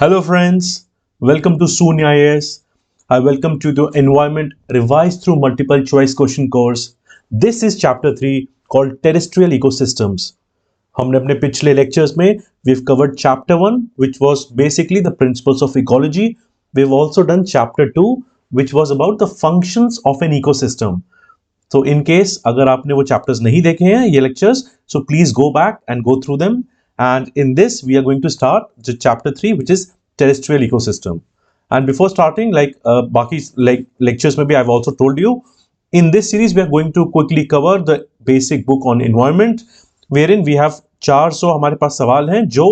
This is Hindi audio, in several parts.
Hello friends, welcome to Soon IAS. I welcome to the Environment Revised Through Multiple Choice Question course. This is chapter 3 called Terrestrial Ecosystems. हमने अपने पिछले lectures में we've covered chapter 1 which was basically the principles of ecology. We've also done chapter 2 which was about the functions of an ecosystem. So in case अगर आपने वो chapters नहीं देखे हैं ये lectures, so please go back and go through them. And in this we are going to start the chapter 3 which is terrestrial ecosystem. And before starting, बाकी like lectures में भी I've also told you, in this series we are going to quickly cover the basic book on environment wherein we have 400 हमारे पास सवाल हैं जो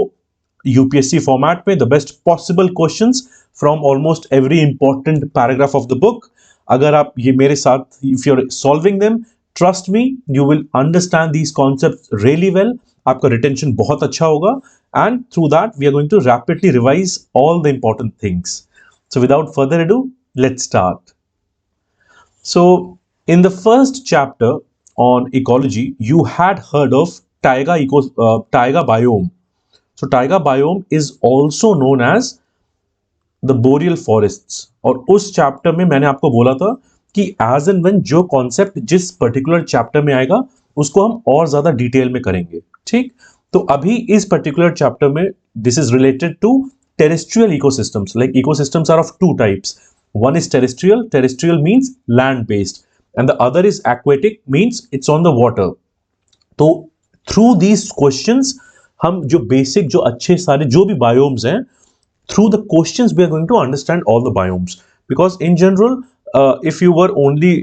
UPSC format में the best possible questions from almost every important paragraph of the book. अगर आप ये मेरे साथ if you're solving them, trust me, you will understand these concepts really well. आपका retention बहुत अच्छा होगा and through that we are going to rapidly revise all the important things. So without further ado, let's start. So in the first chapter on ecology, you had heard of taiga biome. So taiga biome is also known as the boreal forests. और उस चैप्टर में मैंने आपको बोला था कि एज एंड व्हेन जो कॉन्सेप्ट जिस पर्टिकुलर चैप्टर में आएगा उसको हम और ज्यादा डिटेल में करेंगे. ठीक, तो अभी इस पर्टिकुलर चैप्टर में this is related to terrestrial ecosystems. Like ecosystems are of two types. One is terrestrial. Terrestrial means land based and the other is aquatic, means it's on the water. तो थ्रू दीज क्वेश्चंस हम जो बेसिक जो अच्छे सारे जो भी बायोम्स हैं, through the questions we are going to understand all the biomes. Because in general if you were only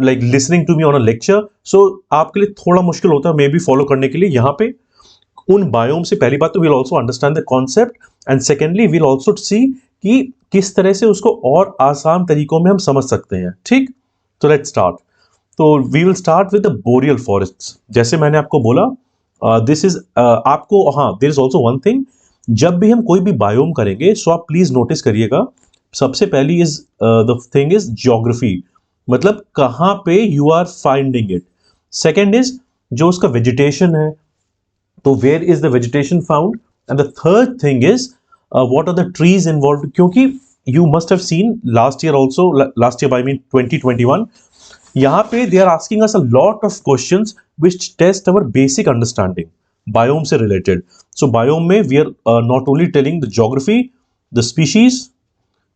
like listening to me on a lecture, so आपके लिए थोड़ा मुश्किल होता है मे बी फॉलो करने के लिए. यहाँ पे उन बायोम से पहली बात तो we'll also understand the concept and secondly we'll also see कि किस तरह से उसको और आसान तरीकों में हम समझ सकते हैं. ठीक, तो let's start. तो we will start with the boreal forests. जैसे मैंने आपको बोला this is आपको हाँ there is also one thing. जब भी हम कोई भी बायोम करेंगे सो आप प्लीज नोटिस करिएगा, सबसे पहली is the thing is geography, मतलब कहाँ पे you are finding it. Second is जो उसका वेजिटेशन है, तो where is the vegetation found. And the third thing is what are the trees involve, क्योंकि you must have seen last year also, last year I mean 2021, यहाँ पे they are asking us a lot of questions which test our basic understanding biome से रिलेटेड. सो बायोम में we are not only telling the geography, the species,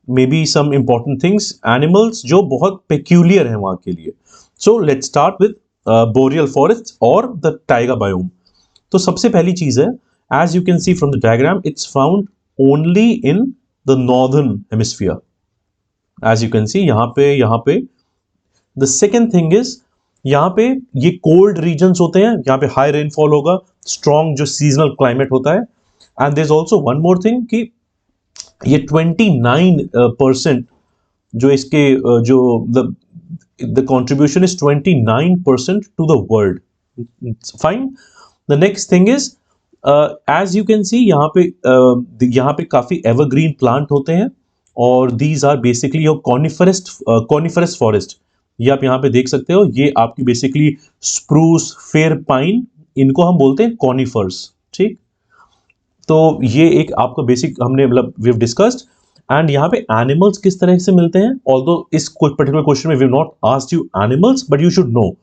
may be some important things, animals जो बहुत पेक्यूलियर है वहां के लिए. So let's start with boreal forest और द टाइगा बायोम. तो सबसे पहली चीज है, as you can see from the diagram, it's found only in the northern hemisphere. As you can see यहाँ पे. द सेकेंड थिंग इज यहाँ पे ये कोल्ड रीजन्स होते हैं, यहाँ पे हाई रेनफॉल होगा, स्ट्रॉन्ग जो सीजनल क्लाइमेट होता है. And there is also one more thing कि ये 29% जो इसके जो the contribution is 29% to the world. Fine. The next thing is as you can see यहाँ पे काफी एवरग्रीन प्लांट होते हैं और these are basically your coniferous forest. ये आप यहाँ पे देख सकते हो, ये आपकी बेसिकली स्प्रूस, फेयर पाइन, इनको हम बोलते हैं कॉनिफर्स. ठीक, तो ये एक आपका बेसिक हमने मतलब वी हैव डिस्कस्ड. एंड यहाँ पे एनिमल्स किस तरह से मिलते हैं, ऑल्दो इस पर्टिकुलर क्वेश्चन में we have not asked you animals but you should know.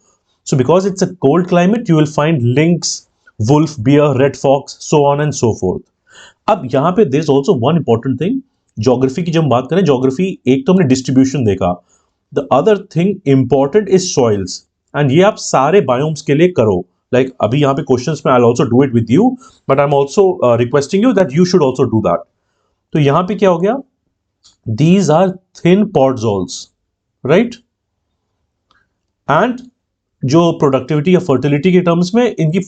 So because it's a cold climate you will find lynx, wolf, bear, red fox, so on and so forth. अब यहाँ पे there is also one important thing. Geography की जब हम बात करें, ज्योग्राफी एक तो हमने डिस्ट्रीब्यूशन देखा, the other thing important is soils. And ये आप सारे बायोम्स के लिए करो. लाइक अभी यहाँ पे क्वेश्चंस में I will also do it with you, but I am also requesting you that you should also do that. तो यहाँ पे क्या हो गया, these are thin podzols, right. And जो प्रोडक्टिविटी या फर्टिलिटी के टर्म्स में इनकी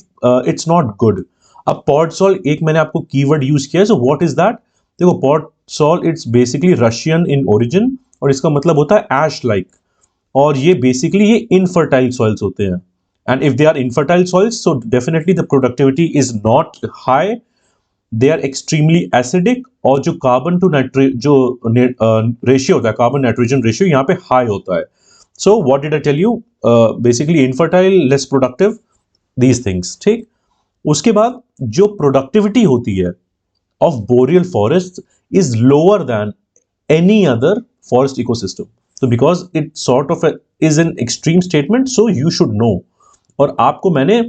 इट्स नॉट गुड. अब पॉडसॉल एक मैंने आपको कीवर्ड यूज किया है, सो व्हाट इज दैट. देखो podsol it's basically Russian in origin और इसका मतलब होता है एश लाइक. और ये बेसिकली ये इनफर्टाइल सॉइल्स होते हैं. And if they are infertile soils so definitely the productivity is not high. They are extremely acidic और जो कार्बन टू जो रेशियो होता है, कार्बन नाइट्रोजन रेशियो यहाँ पे हाई होता है. So what did I tell you, basically infertile, less productive, these things. ठीक, उसके बाद जो प्रोडक्टिविटी होती है of boreal forests is lower than any other forest ecosystem. So because it sort of is an extreme statement, so you should know. और आपको मैंने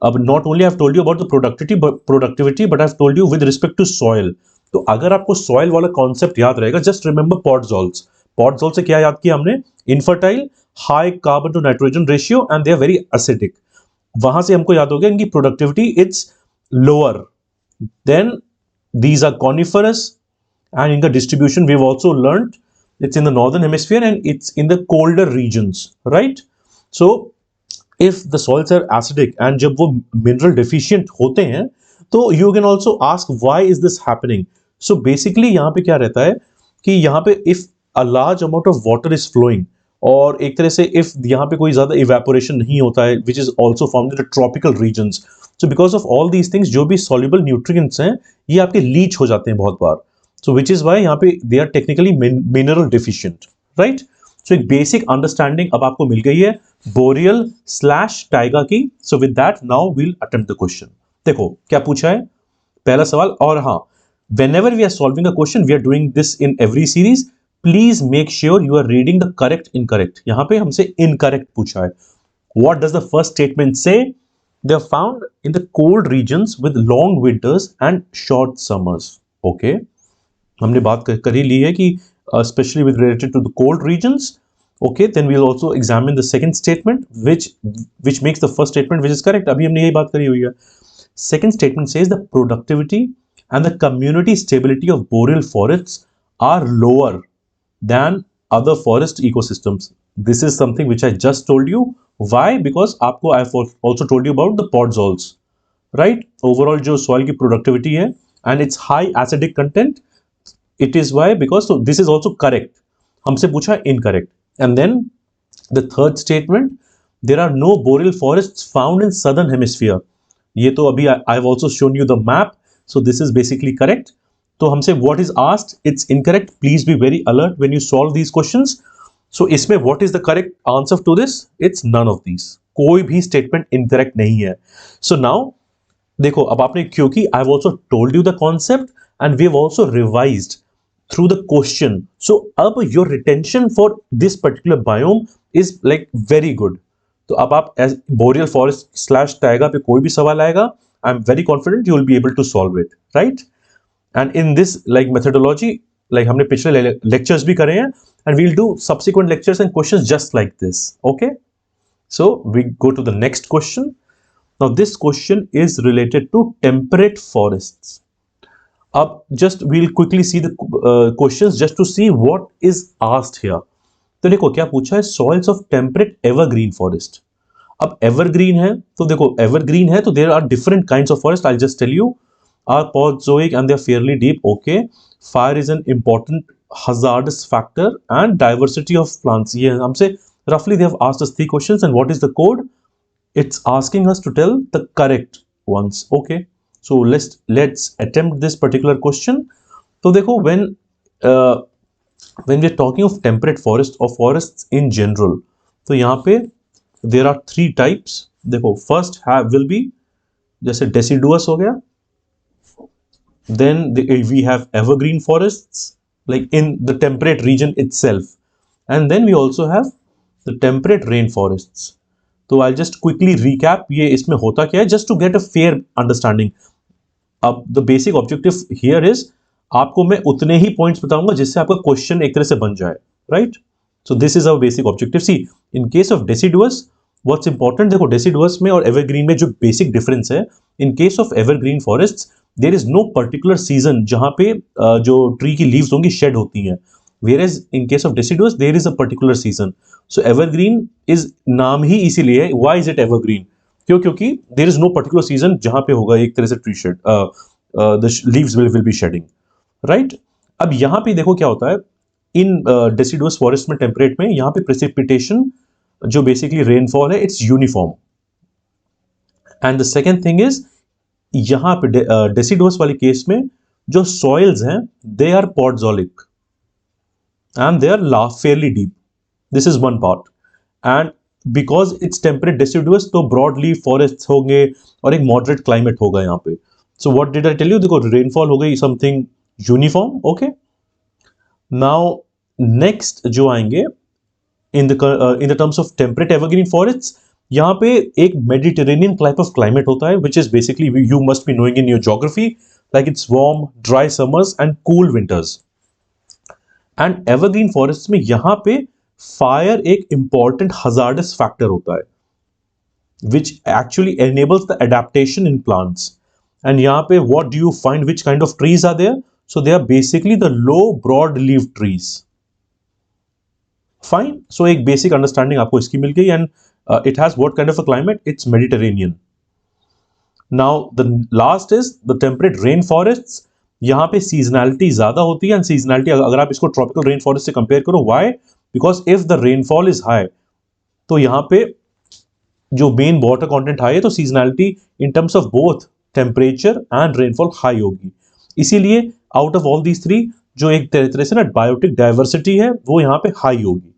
अब not only I've told you about the productivity but I've told you with respect to soil. तो अगर आपको soil वाला concept याद रहेगा, just remember Pottsall's. Pottsall से क्या याद किया हमने? Infertile, high carbon to nitrogen ratio and they are very acidic. वहां से हमको याद हो गया इनकी productivity it's lower. Then these are coniferous and in the distribution we've also learned it's in the northern hemisphere and it's in the colder regions, right? So if the soils are acidic and जब वो mineral deficient होते हैं तो you can also ask why is this happening. So basically यहाँ पे क्या रहता है कि यहाँ पे if a large amount of water is flowing और एक तरह से if यहाँ पे कोई ज़्यादा evaporation नहीं होता है which is also found in the tropical regions. So because of all these things जो भी soluble nutrients हैं ये आपके leach हो जाते हैं बहुत बार. So which is why यहाँ पे they are technically mineral deficient, right? So एक basic understanding अब आपको मिल गई है boreal slash taiga की. So with that now we'll attempt the question. देखो क्या पूछा है पहला सवाल. और हाँ, whenever we are solving a question we are doing this in every series. Please make sure you are reading the correct incorrect. यहाँ पे हमसे incorrect पूछा है. What does the first statement say? They are found in the cold regions with long winters and short summers. Okay. हमने बात कर ही ली है कि especially with related to the cold regions. Okay, then we'll also examine the second statement which makes the first statement which is correct. अभी हमने यही बात करी हुई है. Second statement says the productivity and the community stability of boreal forests are lower than other forest ecosystems. This is something which I just told you. Why? Because आपको I've also told you about the Pottsall's, right? Overall जो soil की productivity है and its high acidic content. It is why because so this is also correct. हमसे पूछा incorrect. And then the third statement, there are no boreal forests found in southern hemisphere. ये तो अभी I've also shown you the map. So this is basically correct. तो हमसे what is asked, it's incorrect. Please be very alert when you solve these questions. So इसमें what is the correct answer to this? It's none of these. कोई भी statement incorrect नहीं है. So now देखो अब आपने क्योंकि I've also told you the concept and we've also revised through the question. So अब your retention for this particular biome is like very good. तो अब आप as boreal forest slash taiga पे कोई भी सवाल आएगा, I'm very confident you will be able to solve it, right? And in this like methodology, like हमने पिछले lectures भी करे हैं and we'll do subsequent lectures and questions just like this. Okay? So we go to the next question. Now this question is related to temperate forests. अब just we'll quickly see the questions just to see what is asked here. तो देखो क्या पूछा है soils of temperate evergreen forest. अब evergreen है तो देखो evergreen है तो there are different kinds of forest. I'll just tell you are pozoic and they are fairly deep. Okay, fire is an important hazardous factor and diversity of plants. ये हमसे roughly they have asked us 3 questions and what is the code? It's asking us to tell the correct ones. Okay. So let's attempt this particular question. तो देखो when we are talking of temperate forest or forests in general, तो यहाँ पे there are 3 types. देखो first will be जैसे deciduous हो गया. Then we have evergreen forests like in the temperate region itself, and then we also have the temperate rainforests. तो I'll just quickly recap ये इसमें होता क्या है just to get a fair understanding. अब the basic objective here is आपको मैं उतने ही पॉइंट्स बताऊंगा जिससे आपका क्वेश्चन एक तरह से बन जाए, right? So this is our basic objective. See in case of deciduous what's important, देखो डेसिडुअस में और एवरग्रीन में जो बेसिक डिफरेंस है, in case of evergreen forest there is no particular season जहां पे जो ट्री की लीव्स होंगी शेड होती हैं, whereas in case of deciduous there is a particular season. So evergreen is नाम ही इसीलिए. Why is it evergreen? क्योंकि there is no particular season जहां पे होगा एक तरह से tree shed, the leaves will be shedding, right? अब यहां पे देखो क्या होता है इन डेसिडुअस फॉरेस्ट में, टेम्परेट में, यहां पे प्रेसिपिटेशन जो बेसिकली रेनफॉल है it's uniform. And the second thing is यहां पे डेसिडुअस वाले केस में जो सॉइल्स हैं they are podzolic and they are fairly deep. This is one part. And because it's temperate deciduous तो ब्रॉड लीफ फॉरेस्ट होंगे और एक मॉडरेट क्लाइमेट होगा यहाँ पे. So what did I tell you, देखो रेनफॉल हो गई something uniform. Okay, now next जो आएंगे in the terms of temperate evergreen forest, यहाँ पे एक मेडिटेरेनियन टाइप ऑफ क्लाइमेट होता है which is basically you must be knowing in your geography, like it's warm dry summers and cool winters. And evergreen forest में यहाँ पे फायर एक इंपॉर्टेंट हजार्डस फैक्टर होता है which actually enables the adaptation in plants. And यहाँ पे what do you find, which kind of trees are there? So they are basically the low broad leaf trees. Fine. So एक basic understanding आपको इसकी मिल गई. And it has what kind of a climate? It's Mediterranean. Now the last is the temperate rain forests. यहाँ पे seasonality ज़्यादा होती है. And seasonality अगर आप इसको tropical rain forest से compare करो, why? Because if the rainfall is high, तो यहाँ पे जो मेन वाटर कंटेंट हाई है, तो seasonality in terms of both temperature and rainfall high होगी. इसीलिए out of all these three जो एक तरह से ना बायोटिक डाइवर्सिटी है वो यहाँ पे हाई होगी.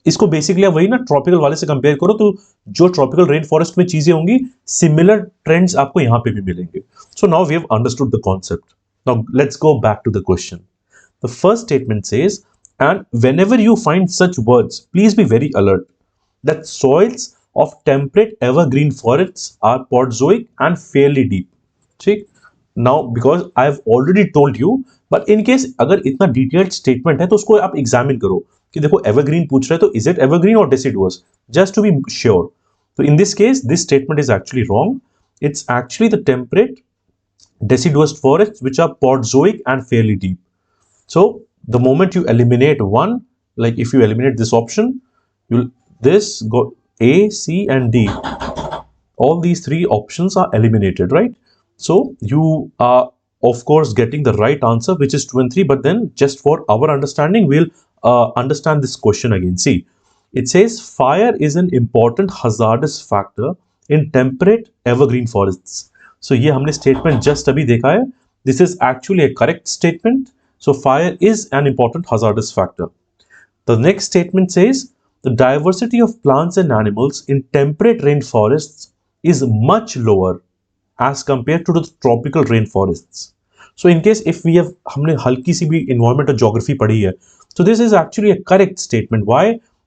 इसको बेसिकली आप वही ना ट्रॉपिकल वाले से कंपेयर करो, तो जो ट्रॉपिकल रेन फॉरेस्ट में चीजें होंगी सिमिलर ट्रेंड्स आपको यहाँ पे भी मिलेंगे. So now we have understood the concept. Now let's go back to the question. The first statement says, and whenever you find such words please be very alert that soils of temperate evergreen forests are podzoic and fairly deep. ठीक, now because I have already told you, but in case अगर इतना detailed statement है तो उसको आप examine करो कि देखो evergreen पूछ रहे हैं तो is it evergreen or deciduous, just to be sure. So in this case this statement is actually wrong. It's actually the temperate deciduous forests which are podzoic and fairly deep. So the moment you eliminate one, like if you eliminate this option, you'll this go A, C and D, all these three options are eliminated, right? So you are of course getting the right answer, which is 2 and 3, but then just for our understanding we'll understand this question again. See, it says fire is an important hazardous factor in temperate evergreen forests. So ये हमने statement just अभी देखा है. This is actually a correct statement. So fire is an important hazardous factor. The next statement says the diversity of plants and animals in temperate rainforests is much lower as compared to the tropical rainforests. So in case if we have हमने हल्की सी भी environment और geography पढ़ी है, so this is actually a correct statement. Why?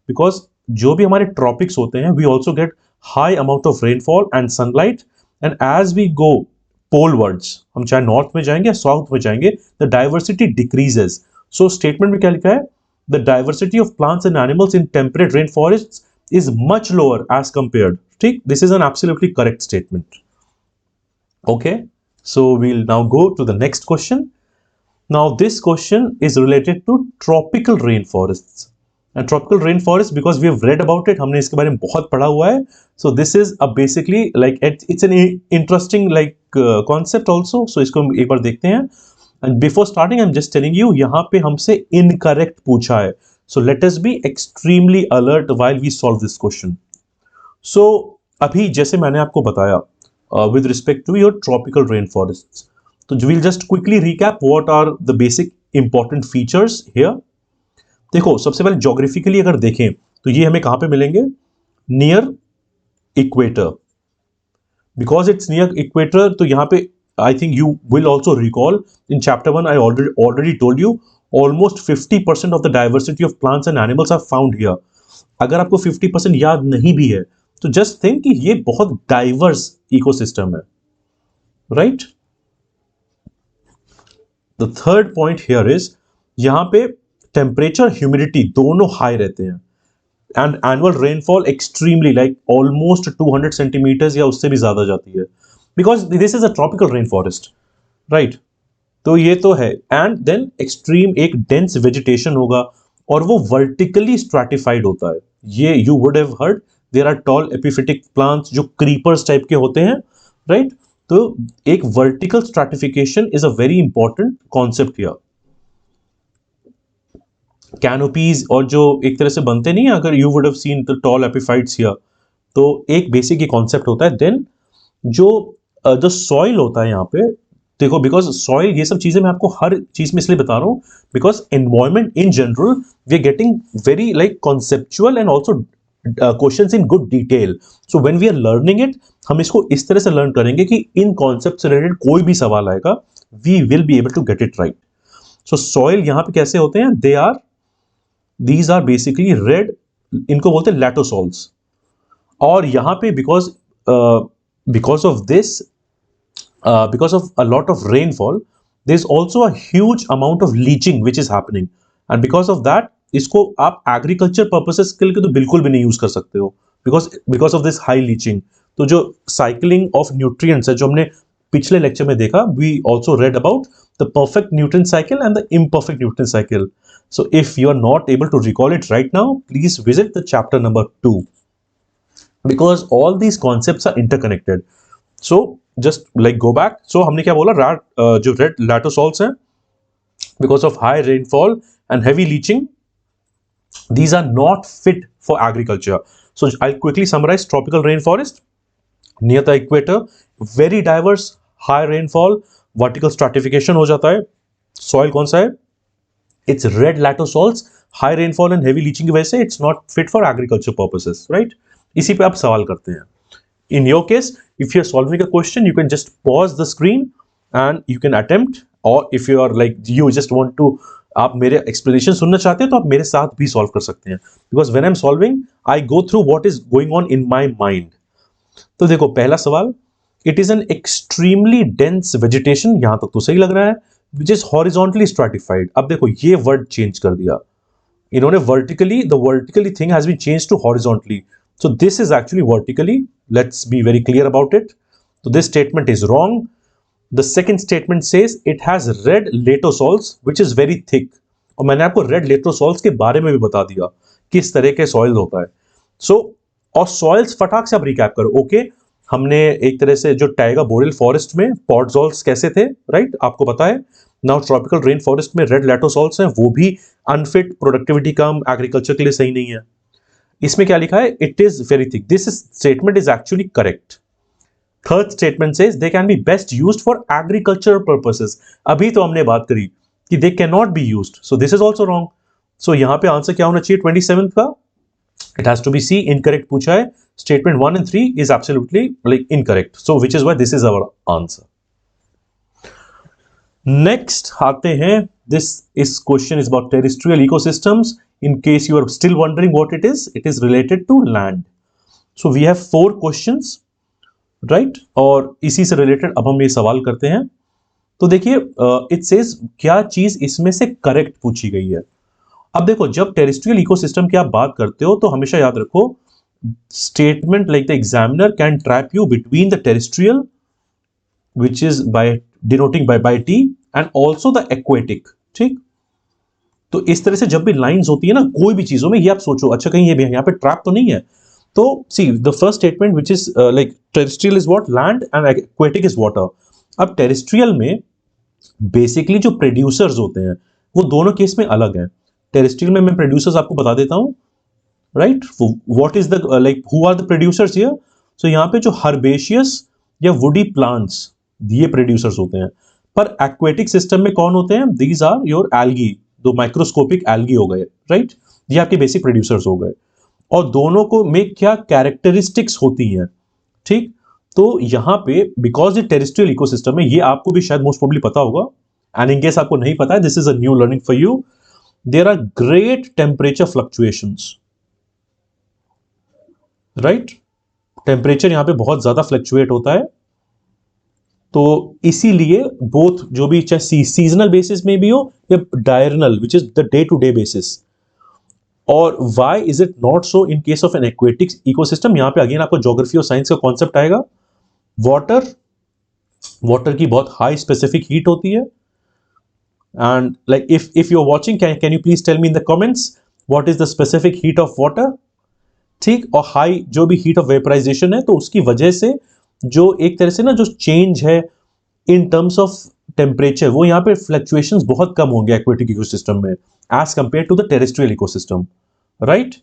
Because जो भी हमारे tropics होते हैं, we also get high amount of rainfall and sunlight, and as we go polewards, हम चाहे north में जाएंगे या south में जाएंगे, the diversity decreases. So statement में क्या लिखा है? The diversity of plants and animals in temperate rainforests is much lower as compared. ठीक, this is an absolutely correct statement. Okay, so we'll now go to the next question. Now this question is related to tropical rainforests. And tropical rainforest, because we have read about it, हमने इसके बारे में बहुत पढ़ा हुआ है. So this is a basically like it's an interesting like concept also. So इसको एक बार देखते हैं. And before starting, I'm just telling you, यहाँ पे हमसे incorrect पूछा है. So let us be extremely alert while we solve this question. So अभी जैसे मैंने आपको बताया with respect to your tropical rainforests, तो we'll just quickly recap what are the basic important features here. देखो सबसे पहले geographically अगर देखें तो ये हमें कहाँ पे मिलेंगे? Near equator. Because it's near equator, तो यहाँ पे I think you will also recall in chapter 1 I already told you almost 50% of the diversity of plants and animals are found here. अगर आपको 50% याद नहीं भी है तो just think कि ये बहुत diverse ecosystem है, right? The third point here is यहाँ पे temperature humidity दोनों high रहते हैं and annual rainfall extremely like almost 200 centimeters या उससे भी ज़्यादा जाती है. Because this is a tropical rainforest, right? तो ये तो है. And then extreme एक dense vegetation होगा और वो vertically stratified होता है. ये you would have heard there are tall epiphytic plants जो creepers type के होते हैं, right? तो एक vertical stratification is a very important concept here. Canopies और जो एक तरह से बनते नहीं है, अगर you would have seen the tall epiphytes here, तो एक basic ये concept होता है. Then जो सॉइल होता है यहाँ पे देखो, बिकॉज सॉइल ये सब चीजें मैं आपको हर चीज में इसलिए बता रहा हूँ because environment in general we are getting very like conceptual and also questions in good detail. So when we are learning it, हम इसको इस तरह से लर्न करेंगे कि इन कॉन्सेप्ट से रिलेटेड कोई भी सवाल आएगा, we will be able to get it right. So soil यहाँ पे कैसे होते हैं? दीज आर बेसिकली रेड, इनको बोलते हैं लैटोसॉल्स. और यहाँ पे because of this, because of a lot of rainfall, there's also a huge amount of leaching which is happening, and because of that इसको आप एग्रीकल्चर पर्पसेस के लिए तो बिल्कुल भी नहीं यूज कर सकते हो, because of this high leaching. तो जो साइकिलिंग ऑफ न्यूट्रिएंट्स है, जो हमने पिछले लेक्चर में देखा, we also read about the perfect nutrient cycle and the imperfect nutrient cycle. So if you are not able to recall it right now, please visit the chapter number 2, because all these concepts are interconnected. So just like go back. So हमने क्या बोला? जो red latosols हैं, because of high rainfall and heavy leaching, these are not fit for agriculture. So I'll quickly summarize. Tropical rainforest near the equator, very diverse, high rainfall, vertical stratification हो जाता है. Soil कौन सा है? It's red latosols, high rainfall and heavy leaching की वजह से it's not fit for agriculture purposes, right? इसी पे आप सवाल करते हैं. In your case, if you're solving a question, you can just pause the screen and you can attempt, or if you are like you just want to, आप मेरे explanation सुनना चाहते हैं तो आप मेरे साथ भी solve कर सकते हैं. Because when I'm solving, I go through what is going on in my mind. तो देखो पहला सवाल, it is an extremely dense vegetation, यहां तक तो सही लग रहा है, which is horizontally stratified. अब देखो ये word change कर दिया इन्होंने, vertically thing has been changed to horizontally. So this is actually vertically. Let's be very clear about it. So this statement is wrong. The second statement says it has red latosols, which is very thick. और मैंने आपको red latosols के बारे में भी बता दिया किस तरह के सॉइल होता है. So और सॉइल्स फटाक से आप रिकैप करो. ओके, हमने एक तरह से जो टाइगा बोरेल फॉरेस्ट में पॉडजोल्स कैसे थे, राइट, आपको पता है. नाउ ट्रॉपिकल रेन फॉरेस्ट में रेड लैटोसॉल्स हैं, वो भी अनफिट, प्रोडक्टिविटी कम, एग्रीकल्चर के लिए सही नहीं है. इसमें क्या लिखा है? It is very thick. This statement is actually correct. Third statement says they can be best used for agricultural purposes. अभी तो हमने बात करी कि they can not be used, so this is also wrong. So यहां पे आंसर क्या होना चाहिए 27 का? It has to be C. Incorrect पूछा है. Statement 1 and 3 is absolutely like incorrect, so which is why this is our answer. Next आते हैं, this question is about terrestrial ecosystems. In case you are still wondering what it is related to land. So we have 4 questions, right? और इसी से related अब हम ये सवाल करते हैं. तो देखिए it says क्या चीज इसमें से करेक्ट पूछी गई है. अब देखो, जब टेरेस्ट्रियल इकोसिस्टम की आप बात करते हो तो हमेशा याद रखो, statement like the examiner can trap you between the terrestrial, which is by denoting by T, and also the aquatic. ठीक, तो इस तरह से जब भी लाइंस होती है ना कोई भी चीजों में, ये आप सोचो अच्छा कहीं ये भी यहाँ पे ट्रैप तो नहीं है. तो see the first statement which is like terrestrial is what? Land, and aquatic is water. अब टेरेस्ट्रियल में बेसिकली जो प्रोड्यूसर्स होते हैं वो दोनों केस में अलग हैं. टेरेस्ट्रियल में मैं प्रोड्यूसर्स आपको बता देता हूँ, right. What is the like who are the producers here? So यहाँ पे जो हर्बेशियस या वुडी प्लांट्स, ये प्रोड्यूसर्स होते हैं. पर एक्वेटिक सिस्टम में कौन होते हैं? दीज आर योर एल्गी, दो माइक्रोस्कोपिक एल्गी हो गए, राइट. ये आपके बेसिक प्रोड्यूसर्स हो गए. और दोनों को में क्या कैरेक्टरिस्टिक्स होती हैं, ठीक. तो यहां पे बिकॉज ये टेरेस्ट्रियल इकोसिस्टम है, ये आपको भी शायद मोस्ट प्रोबेबली पता होगा, एंड इन केस आपको नहीं पता है, this is a new learning for you. There are great temperature fluctuations, right. Temperature यहां पे बहुत ज्यादा फ्लक्चुएट होता है. तो इसीलिए बोथ जो भी चाहे सीजनल बेसिस में भी हो या diurnal which is the day to day basis. और why is it not so in case of an aquatic ecosystem? यहां पे अगेन आपको ज्योग्राफी और साइंस का कॉन्सेप्ट आएगा. वाटर की बहुत हाई स्पेसिफिक हीट होती है. And like if you are watching, can you please tell me in the comments what is the specific heat of water, ठीक. और हाई जो भी हीट ऑफ वेपराइजेशन है, तो उसकी वजह से जो एक तरह से ना जो चेंज है इन टर्म्स ऑफ टेम्परेचर, वो यहाँ पे फ्लक्चुएशंस बहुत कम होंगे एक्वेटिक इकोसिस्टम में as compare to the terrestrial ecosystem, right.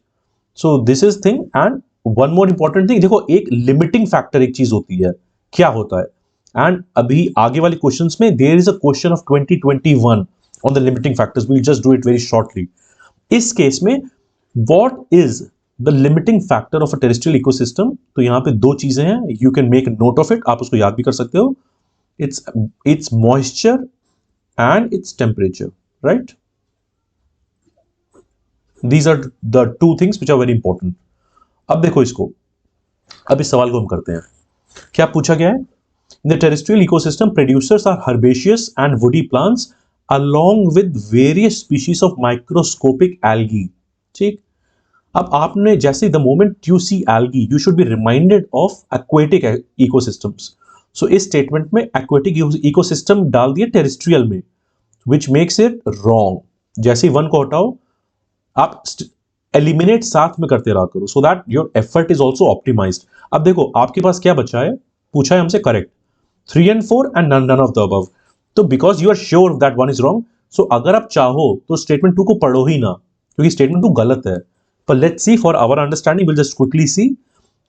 So this is thing. And one more important thing, देखो एक लिमिटिंग फैक्टर एक चीज होती है, क्या होता है? एंड अभी आगे वाले क्वेश्चंस में there is a question of 2021 on the limiting factors. We will just do it very shortly. इस केस में what is the limiting factor of a terrestrial ecosystem, तो यहाँ पे दो चीजें हैं, you can make note of it, आप उसको याद भी कर सकते हो. It's moisture and it's temperature, right. These are the two things which are very important. अब देखो इसको, अब इस सवाल को हम करते हैं. क्या पूछा गया है? In the terrestrial ecosystem, producers are herbaceous and woody plants along with various species of microscopic algae. ठीक. अब आपने जैसे the moment you see algae, you should be reminded of aquatic ecosystems. So इस statement में aquatic ecosystem डाल दिया terrestrial में, which makes it wrong. जैसे ही वन को हटाओ, आप एलिमिनेट साथ में करते रहा करो, so that your effort is also optimized. अब देखो आपके पास क्या बचा है, पूछा है हमसे correct 3 and 4 and none of the above. तो because you are sure that one is wrong, so अगर आप चाहो तो स्टेटमेंट 2 को पढ़ो ही ना, क्योंकि स्टेटमेंट 2 गलत है. पर let's see for our understanding, will just quickly see.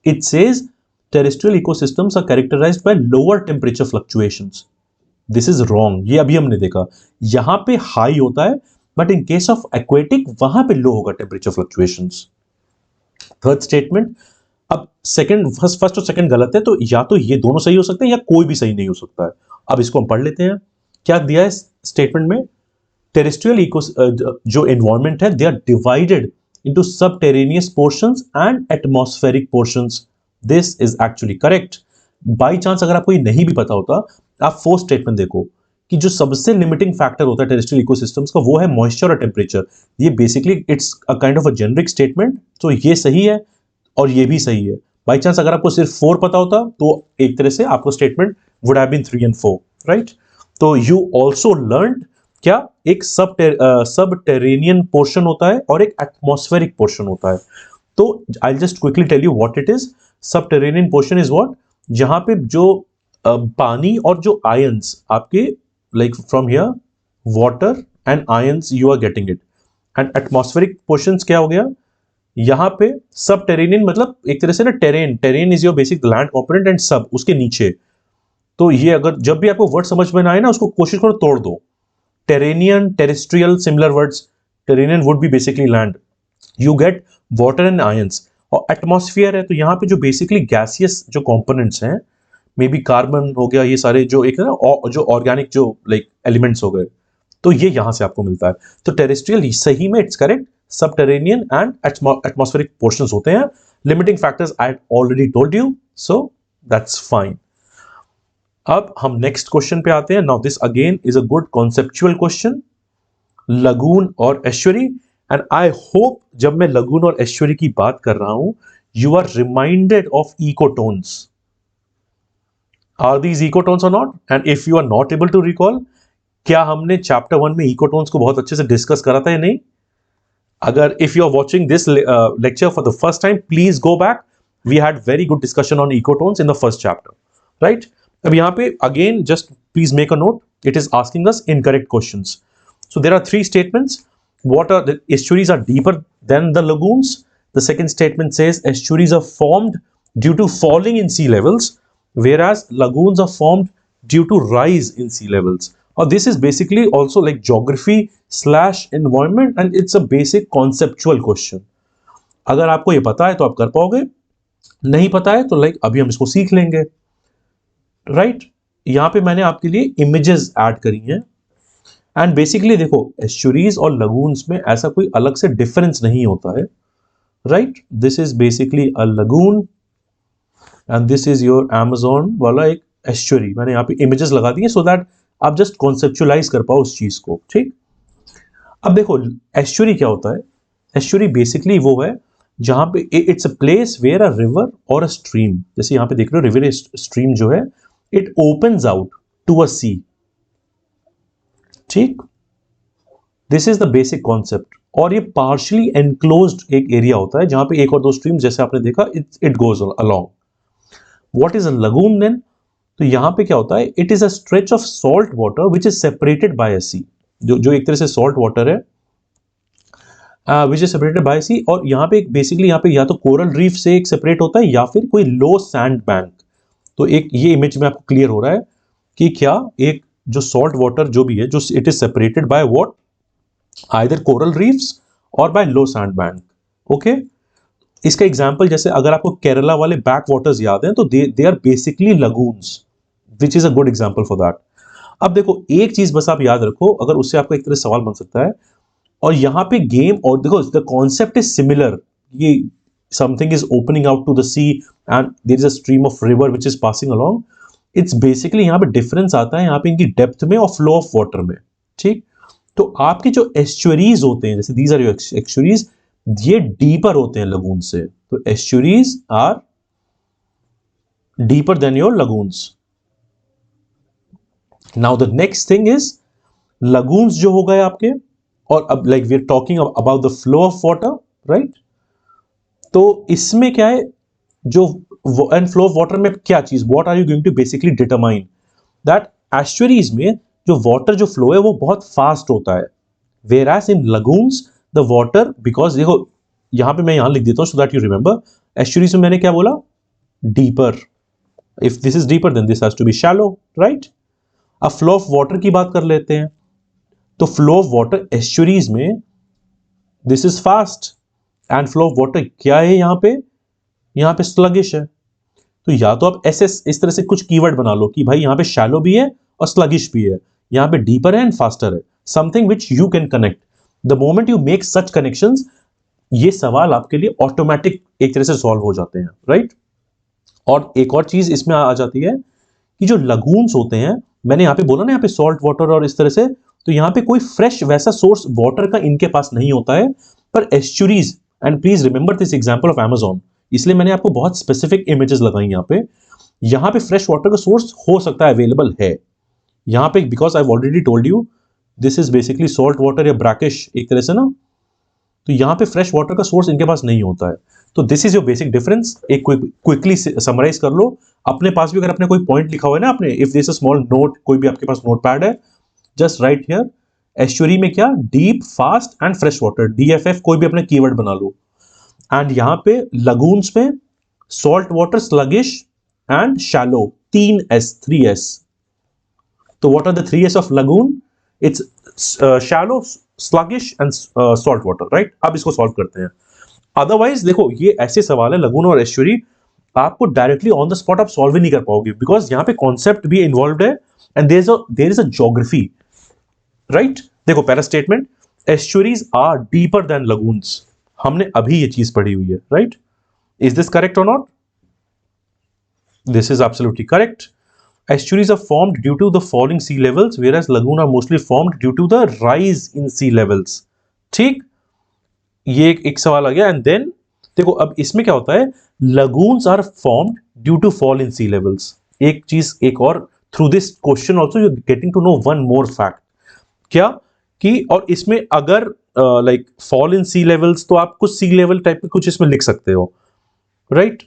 It says terrestrial ecosystems are characterized by lower temperature fluctuations. This is wrong, ये अभी हमने देखा. यहां पे हाई होता है, but in case of aquatic वहां पे लो होगा टेम्परेचर फ्लक्चुएशंस. थर्ड स्टेटमेंट, अब सेकंड, फर्स्ट और सेकंड गलत है, तो या तो ये दोनों सही हो सकते हैं या कोई भी सही नहीं हो सकता है. अब इसको हम पढ़ लेते हैं. क्या दिया है स्टेटमेंट में? टेरेस्ट्रियल इको जो एनवायरमेंट है, they are divided into subterranean portions and atmospheric portions. This is actually correct. By chance अगर आपको ये नहीं भी पता होता, आप फोर्थ स्टेटमेंट देखो कि जो सबसे लिमिटिंग फैक्टर होता है टेरेस्ट्रियल इकोसिस्टम्स का, वो है मॉइस्चर और टेम्परेचर. ये basically it's a kind of a generic statement, तो ये सही है और ये भी सही है. बाई चांस अगर आपको सिर्फ 4 पता होता, तो एक तरह से आपको statement would have been 3 and 4, राइट. तो यू ऑल्सो लर्न क्या, एक सबटेरेनियन पोर्शन होता है और एक एटमॉस्फेरिक पोर्शन होता है. तो I just quickly tell you what it is. Subterranean portion is what, जहां पे जो पानी और जो आयंस आपके, like from here water and ions you are getting it. and atmospheric portions क्या हो गया, यहां पे subterranean मतलब एक तरह से ना, terrain is your basic land component and sub उसके नीचे. तो ये अगर जब भी आपको वर्ड समझ में ना आए ना, उसको कोशिश करो तोड़ दो. terranean, terrestrial, similar words. terranean would be basically land. you get water and ions. और एटमॉस्फेयर है, तो यहाँ पे जो बेसिकली गैसियस जो कंपोनेंट्स हैं, मे बी कार्बन हो गया, ये सारे जो एक है ना, जो ऑर्गेनिक जो लाइक एलिमेंट्स हो गए, तो ये यहां से आपको मिलता है. तो टेरेस्ट्रियल सही में it's correct. Subterranean and atmospheric portions होते हैं. Limiting factors I already told you, so that's fine. अब हम नेक्स्ट क्वेश्चन पे आते हैं. Now this again is a good conceptual question, lagoon और एस्चुरी. एंड आई होप जब मैं लगून और एस्चुरी की बात कर रहा हूं, you are reminded of ecotones. Are these ecotones or not? And if you are not able to recall, क्या हमने चैप्टर 1 में इकोटोन्स को बहुत अच्छे से डिस्कस करा था या नहीं? अगर if you are watching this lecture for the first time, please go back. We had very good discussion on ecotones in the first chapter, right? अब यहाँ पे again just please make a note. It is asking us incorrect questions. So there are 3 statements. What are the estuaries are deeper than the lagoons. The second statement says estuaries are formed due to falling in sea levels, whereas lagoons are formed due to rise in sea levels. Or this is basically also like geography slash environment, and it's a basic conceptual question. अगर आपको ये पता है तो आप कर पाओगे, नहीं पता है तो लाइक अभी हम इसको सीख लेंगे, राइट. यहाँ पे मैंने आपके लिए इमेजेस ऐड करी हैं. एंड बेसिकली देखो, एस्चुरीज और लगून्स में ऐसा कोई अलग से डिफरेंस नहीं होता है, right. This is basically a lagoon and this is your Amazon वाला एक एस्चुरी. मैंने यहाँ पे इमेजेस लगा दी है सो दैट आप जस्ट कॉन्सेप्चुअलाइज कर पाओ उस चीज को, ठीक. अब देखो एस्चुरी क्या होता है. एस्चुरी बेसिकली वो है जहां पे it's a place where a river और अ स्ट्रीम, जैसे यहाँ पे देख रहे हो रिवर स्ट्रीम जो है, it opens out to a sea, ठीक. This is the basic concept. और ये पार्शियली एनक्लोज्ड एक एरिया होता है जहां पे एक और दो स्ट्रीम, जैसे आपने देखा, it goes along. What is a lagoon then? तो यहां पे क्या होता है, it is a stretch of salt water which is separated by a sea. जो एक तरह से सॉल्ट वाटर है which is separated by sea. और यहाँ पे बेसिकली यहाँ पे या तो कोरल रीफ से एक सेपरेट होता है या फिर कोई लो सैंड बैंक. तो एक ये इमेज में आपको क्लियर हो रहा है कि क्या एक जो सॉल्ट वाटर जो भी है, जो it is separated by what, either coral reefs और बाय लो सैंड बैंक, ओके. इसका एग्जाम्पल जैसे अगर आपको केरला वाले बैक वाटर्स याद हैं तो they are basically lagoons, which is a good example for that. अब देखो एक चीज बस आप याद रखो, अगर उससे आपका एक तरह से सवाल बन सकता है, और यहाँ पे गेम और देखो द कॉन्सेप्ट इज सिमिलर, ये something is opening out to the sea and there is a stream of river which is passing along. It's basically यहाँ पे डिफरेंस आता है यहाँ पे इनकी डेप्थ में और फ्लो ऑफ वाटर में। ठीक, तो आपके जो एस्चुरीज होते हैं, जैसे दीज आर योर एस्चुरीज, ये डीपर होते हैं लगून से, तो estuaries are deeper than your lagoons. Now the next thing is lagoons जो हो गए आपके, और अब like we are talking about the flow of water, right. तो इसमें क्या है, जो एंड फ्लो ऑफ वाटर में क्या चीज, what are you going to basically determine that estuaries में जो वाटर जो फ्लो है वो बहुत फास्ट होता है, whereas in lagoons the water, because देखो यहां पे मैं यहां लिख देता हूं so that you remember, estuaries में मैंने क्या बोला, deeper, if this is deeper then this has to be shallow, right. अब फ्लो ऑफ वाटर की बात कर लेते हैं, तो फ्लो ऑफ वाटर एस्चुरीज में this is fast and flow of water क्या है यहां पे स्लगिश है। तो या तो आप ऐसे इस तरह से कुछ कीवर्ड बना लो कि भाई यहां पे शैलो भी है और स्लगिश भी है, यहां पे डीपर है एंड फास्टर है, something which you can connect. The moment you make such connections, ये सवाल आपके लिए ऑटोमेटिक एक तरह से सॉल्व हो जाते हैं, राइट। और एक और चीज इसमें आ जाती है कि जो लगून्स होते हैं, मैंने यहां पे बोला ना यहाँ पे सॉल्ट वाटर और इस तरह से, तो यहां पे कोई फ्रेश वैसा सोर्स वाटर का इनके पास नहीं होता है, पर estuaries, and please remember this example of Amazon, इसलिए मैंने आपको बहुत स्पेसिफिक इमेजेस लगाई यहां पे फ्रेश वाटर का सोर्स हो सकता है, अवेलेबल है यहां पे, because I already told you this is basically salt water या ब्रैकिश एक तरह से ना, तो यहां पे फ्रेश वाटर का सोर्स इनके पास नहीं होता है। तो this is your basic difference, एक क्विकली समराइज कर लो अपने पास भी, अगर आपने कोई पॉइंट लिखा हुआ है ना आपने, if this a small note, कोई भी आपके पास नोट पैड है, जस्ट राइट हियर, एस्चुरी में क्या, deep, fast and fresh water, DFF कोई भी अपने कीवर्ड बना लो, एंड यहां पे लगून्स में salt water, sluggish and shallow, 3S 3S। तो what are the 3S of lagoon, it's shallow, sluggish and salt water, right. अब इसको सॉल्व करते हैं। अदरवाइज देखो ये ऐसे सवाल है लगून और एस्चुरी, आपको डायरेक्टली ऑन द स्पॉट आप सॉल्व ही नहीं कर पाओगे, बिकॉज यहां पे कॉन्सेप्ट भी इन्वॉल्व है and there is a geography, right. देखो पहला statement, estuaries are deeper than lagoons, हमने अभी ये चीज पढ़ी हुई है, राइट। इज दिस करेक्ट और not? This is absolutely correct. Estuaries are formed due to the falling sea levels, whereas lagoon are mostly formed due to the rise in sea levels. ठीक, ये एक सवाल आ गया। एंड देन देखो अब इसमें क्या होता है, lagoons are formed due to fall in sea levels. एक चीज एक और, through this question also you getting to know one more fact, क्या कि, और इसमें अगर like fall in sea levels, तो आप कुछ सी लेवल टाइप में कुछ इसमें लिख सकते हो, राइट।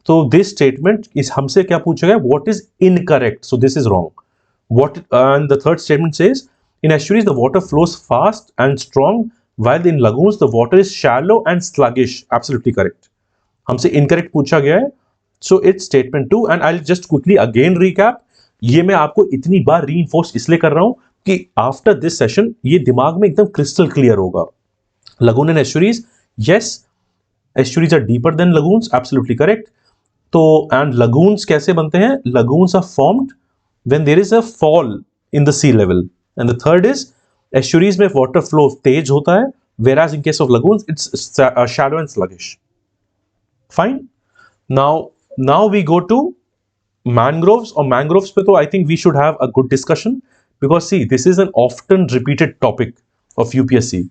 तो दिस स्टेटमेंट इस हमसे क्या पूछा गया, what is incorrect, so this is wrong. What and the third statement says, in estuaries the water flows fast and strong, while in lagoons the water is shallow and sluggish, absolutely correct। हमसे incorrect पूछा गया है, so it's statement 2 and I'll just quickly again recap। ये मैं आपको इतनी बार reinforce इसलिए कर रहा हूं कि after this session ये दिमाग में एकदम crystal clear होगा। lagoon and estuaries, yes, estuaries are deeper than lagoons, absolutely correct। तो and lagoons कैसे बनते हैं, lagoons are formed when there is a fall in the sea level, and the third is estuaries में वाटर फ्लो तेज होता है, whereas in case of lagoons it's shallow and sluggish। Fine। Now we go to mangroves। और mangroves पे तो I think we should have a good discussion, because see this is an often repeated topic of UPSC।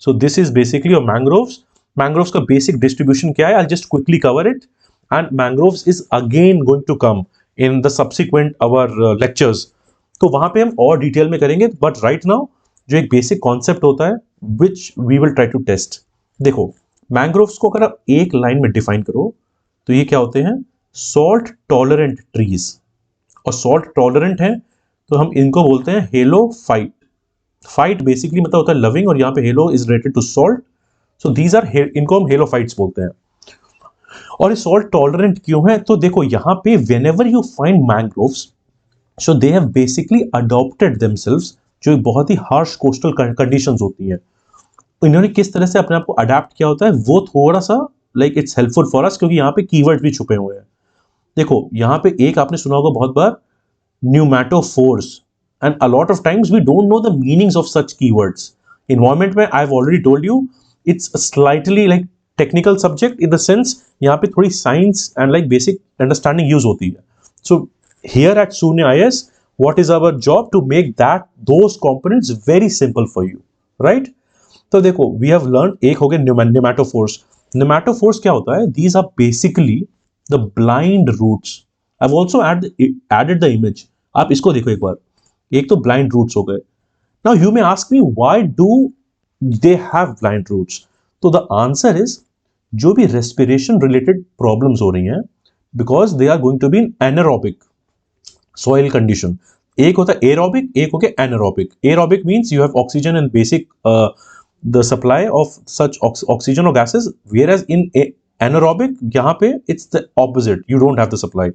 So this is basically your mangroves। mangroves का basic distribution क्या है, I'll just quickly cover it, and mangroves is again going to come in the subsequent our lectures। तो वहां पे हम और डिटेल में करेंगे, बट राइट नाउ जो एक बेसिक कॉन्सेप्ट होता है which we will try to test. देखो मैंग्रोव्स को अगर आप एक लाइन में डिफाइन करो तो ये क्या होते हैं, सॉल्ट टॉलरेंट ट्रीज। और सॉल्ट टॉलरेंट है तो हम इनको बोलते हैं हेलोफाइट। फाइट बेसिकली मतलब होता है लविंग, और यहाँ पे halo is related to salt, so these are, इनको हम हेलोफाइट्स बोलते हैं। और ये सॉल्ट टॉलरेंट क्यों है, तो देखो यहाँ पे whenever you find mangroves, so they have basically adopted themselves, जो बहुत ही हार्श कोस्टल कंडीशंस होती हैं, इन्होंने किस तरह से अपने आप को अडेप्ट किया होता है, वो थोड़ा सा like it's helpful for us, क्योंकि यहाँ पे कीवर्ड भी छुपे हुए हैं। देखो यहाँ पे एक आपने सुना होगा बहुत बार, pneumatophores, and a lot of times we don't know the meanings of such keywords. Environment में I've already told you it's a slightly like technical subject in the sense यहाँ पे थोड़ी science and like basic understanding use होती है. So here at Sunya IS, what is our job to make that those components very simple for you, right? तो देखो we have learned, एक हो गया pneumatophores. Pneumatophores क्या होता है? These are basically the blind roots. I've also added the image. आप इसको देखो एक बार, एक तो blind roots हो गए. Now you may ask me why do they have blind roots? तो the answer is जो भी respiration related problems हो रही हैं, because they are going to be in anaerobic soil condition. एक होता है aerobic, एक हो गया anaerobic. Aerobic means you have oxygen and basic the supply of such oxygen or gases, whereas in anaerobic यहाँ पे it's the opposite, you don't have the supply.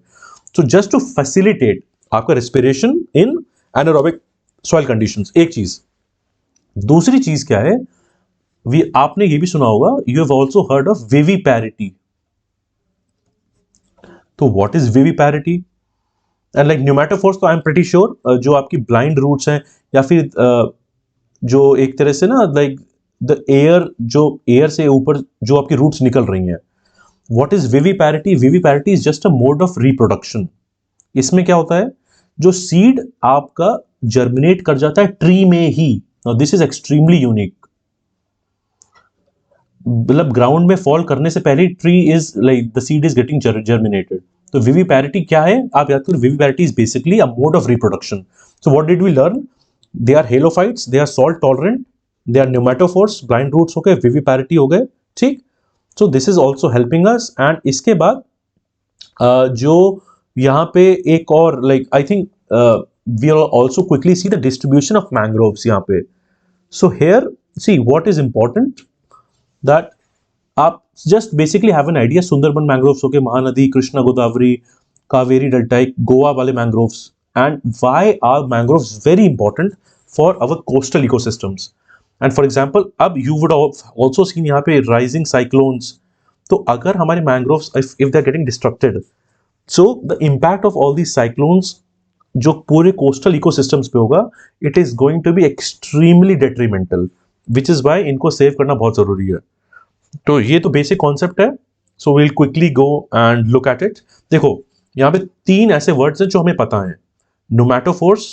So just to facilitate आपका respiration in anaerobic soil conditions, एक चीज. दूसरी चीज क्या है, आपने ये भी सुना होगा, you have also heard of viviparity. तो what is viviparity? And like pneumatophores तो I'm pretty sure जो आपकी blind roots हैं, या फिर जो एक तरह से ना like the air, जो air से ऊपर जो आपकी roots निकल रही हैं. What is viviparity? Viviparity is just a mode of reproduction. इसमें क्या होता है, जो सीड आपका जर्मिनेट कर जाता है ट्री में ही. Now this is extremely unique. मतलब ग्राउंड में फॉल करने से पहले tree is like the seed is getting germinated. तो विविपैरिटी क्या है, आप याद करो, viviparity is basically a mode of reproduction. So what did we learn? They are halophytes, they are salt tolerant, they are pneumatophores, blind roots हो गए, विविपैरिटी हो गए, ठीक. So this is also helping us. And इसके बाद जो यहाँ पे एक और like I think we are also quickly see the distribution of mangroves यहाँ पे. So here see what is important, that आप just basically have an idea. Sundarban mangroves हो गए, महानदी, कृष्णा गोदावरी, कावेरी डेल्टाइक, गोवा वाले mangroves. And why are mangroves very important for our coastal ecosystems? And for example, अब यू वुड ऑल्सो सीन यहाँ पे राइजिंग साइक्लोन्स. तो अगर हमारे mangroves if they are getting destructed, so the impact of all these cyclones जो पूरे कोस्टल इकोसिस्टम्स पे होगा, it is going to be extremely detrimental, which is why इनको सेव करना बहुत जरूरी है. तो ये तो बेसिक कॉन्सेप्ट है. So will quickly go and look at it. देखो यहाँ पे 3 ऐसे वर्ड्स हैं जो हमें पता है. न्यूमेटोफोर्स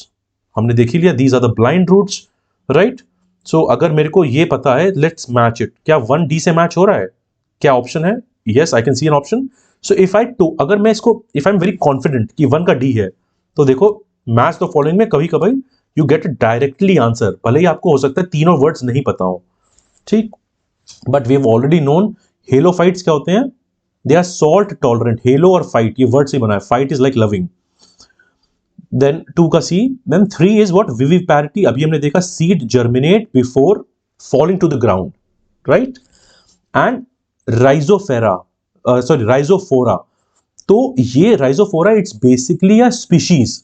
हमने देख ही लिया, these are the blind roots, right. So अगर मेरे को ये पता है, लेट्स मैच इट. क्या 1D से मैच हो रहा है? क्या ऑप्शन है? Yes, I can see an option. So if I अगर मैं इसको, if I am very confident कि 1 का D है, तो देखो मैच द फॉलोइंग में कभी कभी यू गेट डायरेक्टली आंसर, भले ही आपको हो सकता है तीनों वर्ड्स नहीं पता हो, ठीक. But we have already known halophytes क्या होते हैं. They are salt tolerant. Halo और फाइट ये वर्ड से बना है. Phyte is like loving. Then 2 का C. Then 3 is what? Viviparity. अभी हमने देखा seed germinate before falling to the ground, right. And Rhizophera, sorry Rhizophora. तो ये Rhizophora it's basically a species.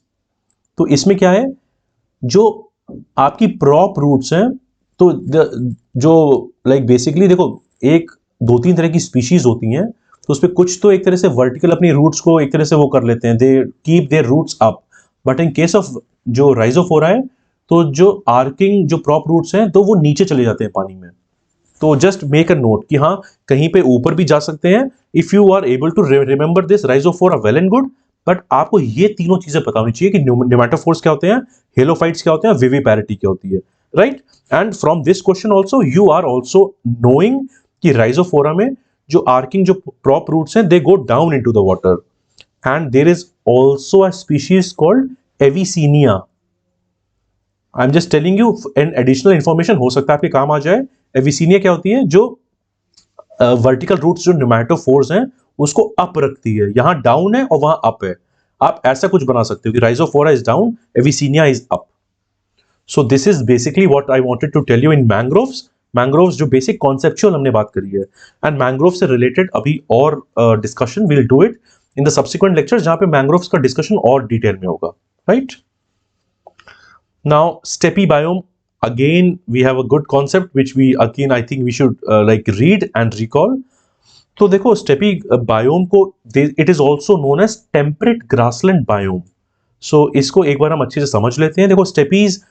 तो इसमें क्या है, जो आपकी प्रॉप रूट्स हैं, तो जो लाइक बेसिकली देखो, एक 2-3 तरह की स्पीशीज होती हैं. तो उसपे कुछ तो एक तरह से वर्टिकल अपनी रूट्स को एक तरह से वो कर लेते हैं, they keep their roots up. But in case of जो राइजोफोरा है, तो जो आर्किंग जो प्रॉप रूट्स हैं, तो वो नीचे चले जाते हैं पानी में. तो जस्ट मेक अ नोट कि हाँ, कहीं पे ऊपर भी जा सकते हैं. If you are able to remember this Rhizophora, well and good. But आपको ये तीनों चीजें पता होनी चाहिए कि न्यूमेटोफोर्स क्या होते हैं, हेलोफाइट्स क्या होते हैं, विविपैरिटी क्या होती है, right. And from this question also you are also knowing कि राइजोफोरा में जो आर्किंग जो प्रॉप रूट्स हैं, they go down into the water. And there is also a species called Avicennia. I am just telling you an additional information, हो सकता है आपके काम आ जाए. एविसीनिया क्या होती है, जो वर्टिकल रूट्स जो न्यूमेटोफोर्स हैं उसको अप रखती है. यहां डाउन है और वहां अप है. आप ऐसा कुछ बना सकते हो कि Rhizophora is down, Avicennia is up. So this is basically what I wanted to tell you in mangroves. Mangroves जो बेसिक कॉन्सेप्चुअल हमने बात करी है. एंड मैंग्रोव से रिलेटेड अभी और discussion will do it in the subsequent lectures, जहां पे मैंग्रोव्स का डिस्कशन और डिटेल में होगा, right. Now steppe biome, again we have a good concept which we again I think we should like read and recall. तो देखो स्टेपी बायोम को it is also known as temperate grassland biome. So इसको एक बार हम अच्छे से समझ लेते हैं। देखो स्टेपीज,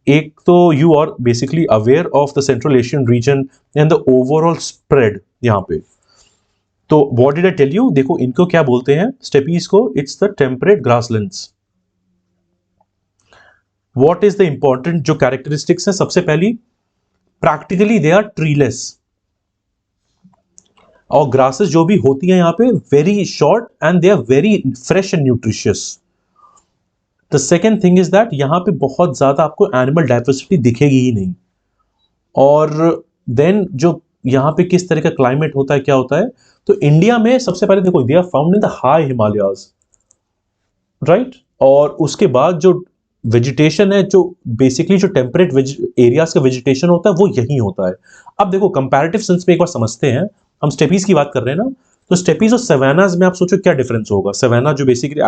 एक तो you are basically aware of the central Asian region and the overall spread यहाँ पे। तो what did I tell you, देखो इनको क्या बोलते हैं स्टेपीज को, it's the temperate grasslands. What is the important जो कैरेक्टरिस्टिक्स है, सबसे पहली प्रैक्टिकली दे आर ट्रीलेस, और ग्रासेस जो भी होती हैं यहाँ पे very short and they are very fresh and nutritious. The second thing is that यहाँ पे बहुत ज्यादा आपको एनिमल डाइवर्सिटी दिखेगी ही नहीं। और देन जो यहाँ पे किस तरह का क्लाइमेट होता है, क्या होता है, तो इंडिया में सबसे पहले देखो they are found in the high Himalayas, right. और उसके बाद जो वेजिटेशन है, जो बेसिकली जो टेम्परेट एरियाज का वेजिटेशन होता है वो यही होता है। अब देखो कंपैरेटिव सेंस में एक बार समझते हैं, हम स्टेपीज की बात कर रहे हैं ना, तो स्टेपीज और सवानाज में आप सोचो क्या डिफरेंस होगा। सवाना जो बेसिकली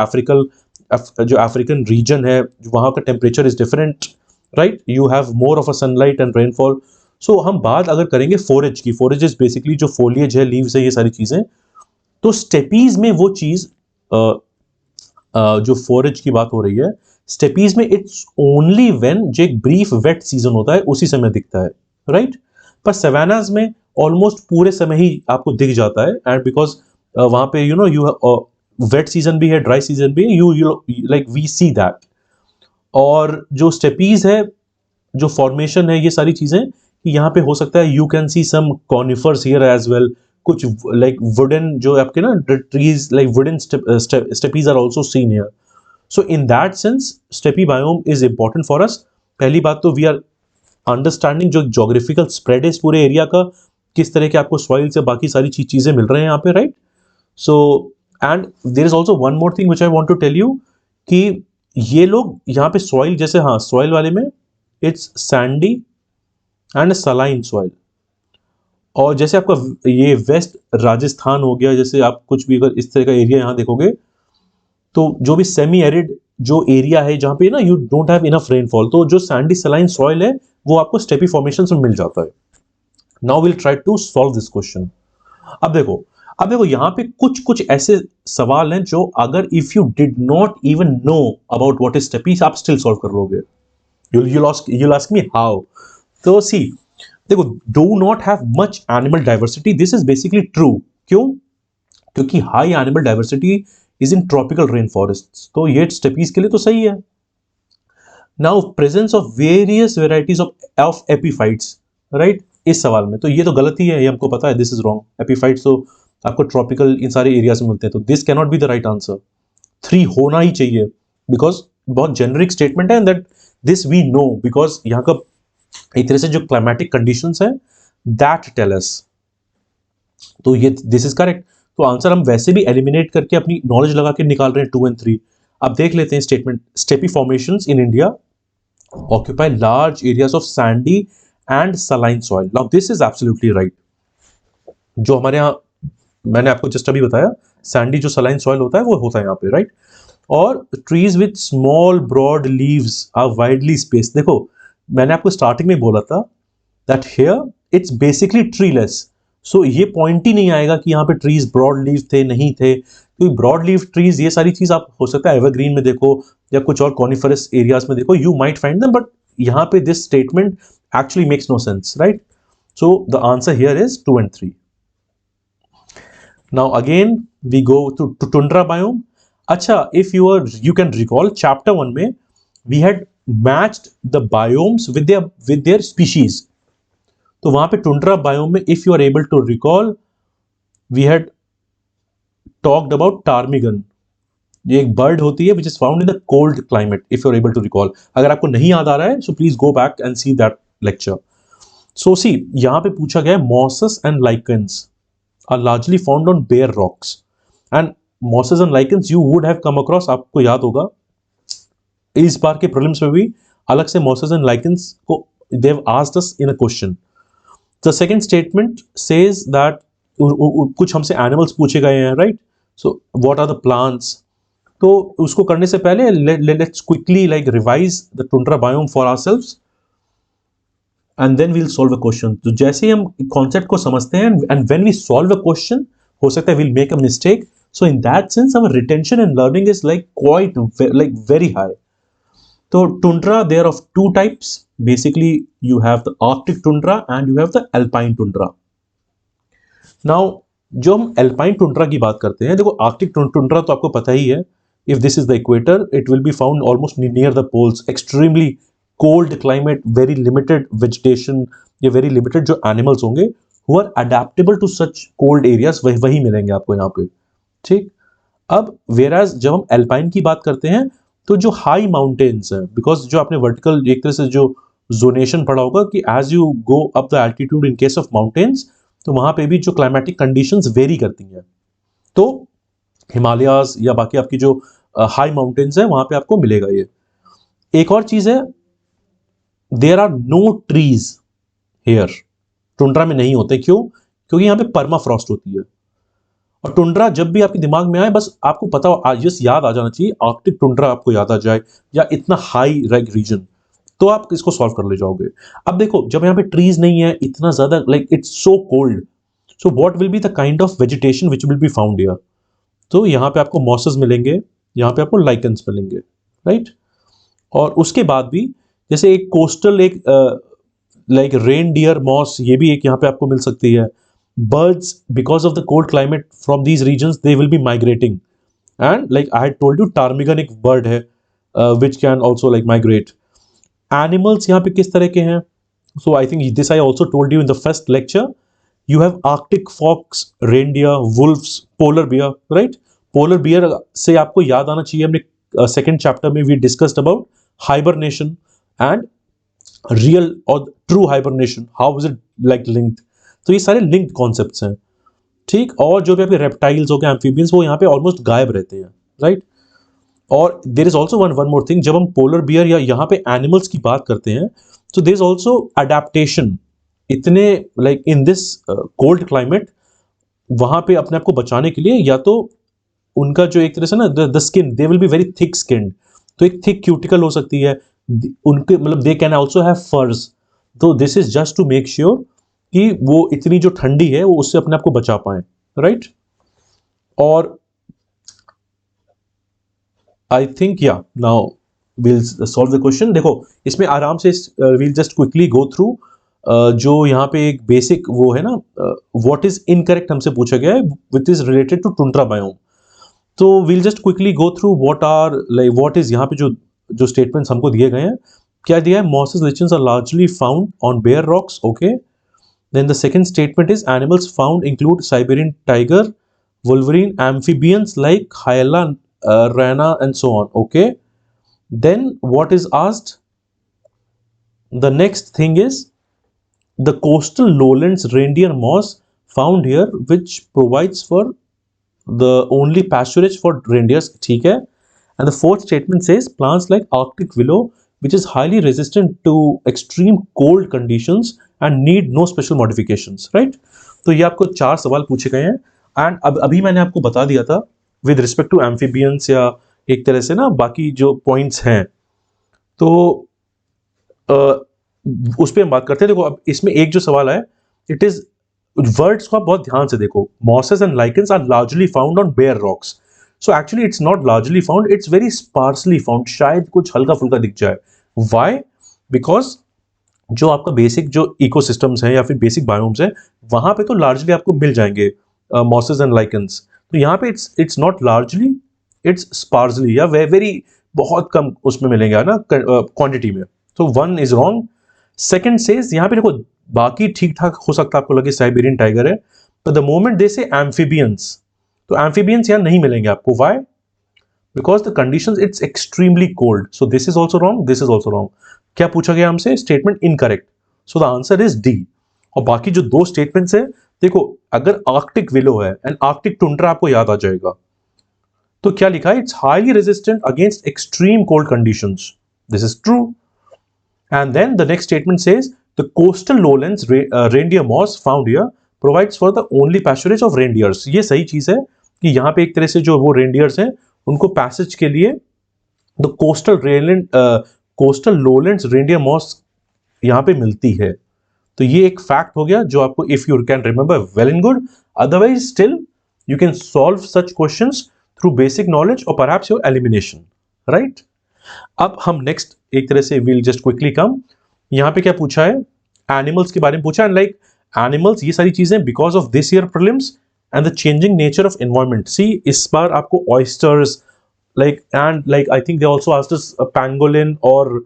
जो अफ्रीकन रीजन है, वहां का temperature is different, right, you have more of a sunlight and rainfall. So हम बात अगर करेंगे फोरेज की, फोरेज इज बेसिकली जो फोलिएज है, लीव्स है, ये सारी चीजें, तो स्टेपीज में वो चीज जो फोरेज की बात हो रही है स्टेपीज में, इट्स ओनली व्हेन जो एक ब्रीफ वेट सीजन होता है उसी समय दिखता है, राइट। पर सवानाज में ऑलमोस्ट पूरे समय ही आपको दिख जाता है, एंड बिकॉज वहां पे you know you wet season भी है, ड्राई सीजन भी है, you like we see that. और जो स्टेपीज है, जो फॉर्मेशन है, ये सारी चीजें कि यहाँ पे हो सकता है you can see some conifers here as well, कुछ लाइक वुडन जो आपके ना trees like wooden steppes are also seen here. So in that sense steppe biome is important for us. पहली बात तो वी आर अंडरस्टैंडिंग जो जोग्राफिकल स्प्रेड है इस पूरे एरिया का, किस तरह के आपको सॉइल से बाकी सारी चीजें मिल रहे हैं यहाँ पे, right. So and there is also one more thing which I want to tell you कि ये लोग यहाँ पे सॉइल, जैसे हाँ सॉइल वाले में it's Sandy and saline soil. और जैसे आपका ये वेस्ट राजस्थान हो गया, जैसे आप कुछ भी अगर इस तरह का एरिया यहाँ देखोगे, तो जो भी सेमी एरिड जो एरिया है जहाँ पे ना you don't have enough rainfall, तो जो सैंडी सलाइन सॉइल है वो आपको स्टेपी फॉर्मेशन में मिल जाता है। Now will try to solve this question. अब देखो यहाँ पे कुछ कुछ ऐसे सवाल हैं जो अगर if you did not even know about what is steppe, आप स्टिल सॉल्व कर लोगे। you'll ask me how। तो सी देखो, do not have much animal diversity, this is basically true. क्यों? क्योंकि high animal diversity is in tropical rain forest, तो ये स्टेपीज के लिए तो सही है। Now presence of various varieties of epiphytes, right, इस सवाल में तो ये तो गलत ही है, ये हमको पता है, दिस इज रॉन्ग। एपीफाइट्स तो आपको ट्रॉपिकल इन सारे एरियाज में मिलते हैं, तो this cannot be the right answer. 3 होना ही चाहिए, बिकॉज बहुत जेनरिक स्टेटमेंट है, that this we know because यहाँ का एक तरह से जो क्लाइमेटिक कंडीशंस है दैट टेल अस, तो ये दिस इज करेक्ट। तो आंसर हम वैसे भी एलिमिनेट करके अपनी नॉलेज लगा के निकाल रहे हैं 2 और 3। अब देख लेते हैं statement, steppe formations in India occupy large areas of Sandy and saline soil. Now this is absolutely right. जो हमारे यहाँ मैंने आपको जस्ट अभी बताया, सैंडी जो सलाइन सॉइल होता है वो होता है यहाँ पे, राइट। और trees with small broad leaves are widely spaced. देखो मैंने आपको स्टार्टिंग में बोला था that here it's basically treeless, so ये पॉइंट ही नहीं आएगा कि यहाँ पे ट्रीज ब्रॉड लीव थे नहीं थे, क्योंकि ब्रॉड लीव ट्रीज ये सारी चीज आप हो सकता है एवरग्रीन में देखो या कुछ और कॉनिफरस एरियाज में देखो, you might find them, but यहाँ पे this statement actually makes no sense, right. So the answer here is 2 and 3। Now again we go to tundra biome। अच्छा, if you can recall chapter 1 में we had matched the biomes with their species। तो वहां पे टुंड्रा बायोम में if you are able to recall we had talked about ptarmigan। ये एक बर्ड होती है which is found in the cold climate, if you are able to recall। अगर आपको नहीं याद आ रहा है so please go back and see that lecture। So see यहां पे पूछा गया है mosses and lichens are largely found on bare rocks, and mosses and lichens you would have come across, आपको याद होगा इस बार के prelims में भी अलग से mosses and lichens को they have asked us in a question। The second statement says that कुछ हमसे animals पूछे गए हैं, right। So what are the plants, तो उसको करने से पहले let's quickly like revise the tundra biome for ourselves and then we'll solve a question। तो जैसे ही हम कॉन्सेप्ट को समझते हैं and when we solve a question हो सकता है we'll make a mistake. So in that sense our retention and learning is like quite like very high. So tundra, there are of two types. Basically you have the Arctic tundra and you have the alpine tundra. Now जो हम alpine tundra की बात करते हैं, देखो Arctic tundra तो आपको पता ही है, if this is the equator it will be found almost near the poles, extremely cold climate, very limited vegetation, ये very limited जो animals होंगे who are adaptable to such cold areas वही मिलेंगे आपको यहाँ पे, ठीक। अब whereas जब हम alpine की बात करते हैं तो जो high mountains हैं, because जो आपने vertical एक तरह से जो zonation पढ़ा होगा कि as you go up the altitude in case of mountains, तो वहां पे भी जो climatic conditions vary करती हैं, तो हिमालयाज या बाकी आपकी जो हाई माउंटेन्स है वहां पे आपको मिलेगा ये। एक और चीज है, there are no trees here, tundra में नहीं होते। क्यों? क्योंकि यहाँ पे परमाफ्रॉस्ट होती है। और टुंड्रा जब भी आपके दिमाग में आए, बस आपको पता हो, जस्ट याद आ जाना चाहिए आर्कटिक टुंड्रा आपको याद आ जाए, या इतना हाई रीजन, तो आप इसको सॉल्व कर ले जाओगे। अब देखो जब यहाँ पे ट्रीज नहीं है, इतना ज्यादा like it's so cold, so what will be the kind of vegetation which will be found here? तो यहाँ पे आपको मॉसेस मिलेंगे, यहाँ पे आपको लाइकन्स मिलेंगे, राइट। और उसके बाद भी जैसे एक कोस्टल एक लाइक रेन डियर मॉस, ये भी एक यहाँ पे आपको मिल सकती है। Birds, because of the cold climate from these regions they will be migrating, and like I had told you ptarmigan एक बर्ड है which can also like migrate. Animals यहाँ पे किस तरह के हैं? So I think this I also told you in the first lecture. You have Arctic fox, reindeer, wolves, polar bear, right? Polar bear से आपको याद आना चाहिए, हमने सेकेंड चैप्टर में we discussed about hibernation and real or true hibernation. How is it like linked? तो ये सारे linked concepts हैं, ठीक। और जो भी आपके reptiles हो गए, amphibians, वो यहाँ पे almost गायब रहते हैं, right? और there is also one more thing, जब हम polar bear या यहाँ पे animals की बात करते हैं, so there is also adaptation. इतने like in this cold climate, वहां पे अपने आप को बचाने के लिए, या तो उनका जो एक तरह से ना the skin, they will be very thick skinned, तो एक थिक क्यूटिकल हो सकती है उनके, मतलब they can also have furs. तो this is just to make sure कि वो इतनी जो ठंडी है वो उससे अपने आप को बचा पाए, राइट। और आई थिंक या now will solve the question. देखो इसमें आराम से will just quickly go through जो यहाँ पे एक बेसिक वो है ना, व्हाट इज इनकरेक्ट हमसे पूछा गया है which is related to tundra biome. तो we'll just quickly go through what are like what is यहाँ पे जो स्टेटमेंट्स हमको दिए गए हैं। क्या दिया है? Mosses lichens are largely found on bare rocks, okay. Then the second statement is animals found include Siberian tiger, wolverine, amphibians like Hyla, Rana and so on, okay. Then what is asked, the next thing is the coastal lowlands reindeer moss found here which provides for the only pasturage for reindeers, ठीक है। and the fourth statement says plants like Arctic willow which is highly resistant to extreme cold conditions and need no special modifications, right? तो ये आपको 4 सवाल पूछे गए हैं, एंड अभी मैंने आपको बता दिया था विद रिस्पेक्ट टू एम्फीबियंस या एक तरह से ना बाकी जो पॉइंट्स हैं, तो उस पर हम बात करते हैं। देखो अब इसमें एक जो सवाल है, इट इज वर्ड्स को आप बहुत ध्यान से देखो। Mosses and lichens are largely found on bare rocks, so actually it's not largely found, it's very sparsely found, शायद कुछ हल्का फुल्का दिख जाए। व्हाई? बिकॉज जो आपका बेसिक जो इकोसिस्टम्स हैं या फिर बेसिक बायोम्स हैं, वहां पे तो लार्जली आपको मिल जाएंगे मॉसेस एंड लाइकेंस। तो यहाँ पे it's not largely, it's sparsely, या वेरी बहुत कम उसमें मिलेंगे ना क्वांटिटी में। तो 1 इज रॉन्ग। सेकंड सेज, यहाँ पे देखो बाकी ठीक ठाक हो सकता है आपको लगे साइबेरियन टाइगर है, तो द मोमेंट दे से एम्फीबियंस, तो एम्फीबियंस यहाँ नहीं मिलेंगे आपको। Why? Because the conditions it's extremely cold, so this is also wrong, this is also wrong. क्या पूछा गया हमसे? Statement incorrect, so the answer is D. और बाकी जो 2 स्टेटमेंट्स है, देखो अगर आर्कटिक विलो है एंड आर्कटिक टुंड्रा आपको याद आ जाएगा, तो क्या लिखा है? It's highly resistant against extreme cold conditions, this is true. And then the next statement says the coastal lowlands reindeer moss found here provides for the only pasturage of reindeers. ये सही चीज है कि यहाँ पे एक तरह से जो वो reindeers हैं उनको पैसेज के लिए the coastal lowlands reindeer moss यहाँ पे मिलती है। तो ये एक फैक्ट हो गया जो आपको, if you can remember well and good, otherwise still You can solve such questions through basic knowledge or perhaps your elimination, right? अब हम नेक्स्ट एक तरह से विल जस्ट क्विकली कम, यहाँ पे क्या पूछा है, एनिमल्स के बारे में पूछा है, लाइक एनिमल्स ये सारी चीजें because of this year prelims and the changing nature of environment. See इस बार आपको oysters like I think they also asked us pangolin, और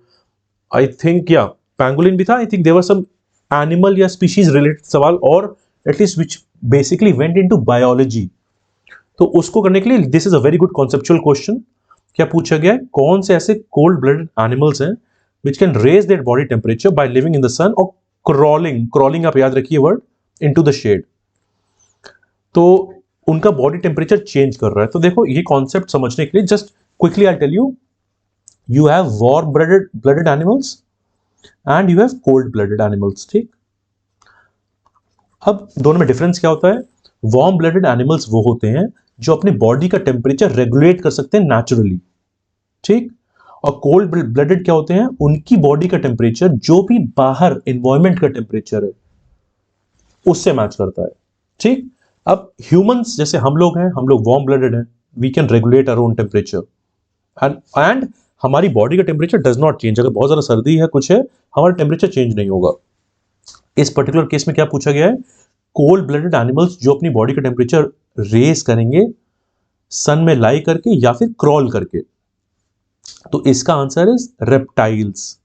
आई थिंक या पैंगोलिन भी था, I think there were some animal या स्पीशीज रिलेटेड सवाल, और at least which basically went into biology. तो उसको करने के लिए this is a very good conceptual question. क्या पूछा गया है, कौन से ऐसे कोल्ड ब्लडेड एनिमल्स हैं which can raise their body temperature by living in the sun और क्रॉलिंग आप याद रखिए वर्ड, इनटू द शेड। तो उनका बॉडी टेम्परेचर चेंज कर रहा है। तो देखो ये कॉन्सेप्ट समझने के लिए just quickly I tell you, you have warm blooded animals and you have cold blooded animals, ठीक। अब दोनों में डिफरेंस क्या होता है, वार्म ब्लडेड एनिमल्स वो होते हैं जो अपने बॉडी का टेम्परेचर रेगुलेट कर सकते हैं नेचुरली, ठीक। और कोल्ड ब्लडेड क्या होते हैं, उनकी बॉडी का टेम्परेचर जो भी बाहर एनवायरमेंट का टेम्परेचर है उससे मैच करता है, ठीक। अब ह्यूमंस जैसे हम लोग हैं, हम लोग वार्म ब्लडेड हैं, we can regulate our own temperature and हमारी बॉडी का टेम्परेचर डज नॉट चेंज। अगर बहुत ज्यादा सर्दी है कुछ है, हमारा टेम्परेचर चेंज नहीं होगा। इस पर्टिकुलर केस में क्या पूछा गया है, कोल्ड ब्लडेड एनिमल्स जो अपनी बॉडी का टेम्परेचर रेज करेंगे सन में लाई करके या फिर क्रॉल करके। तो इसका आंसर इज रेप्टाइल्स।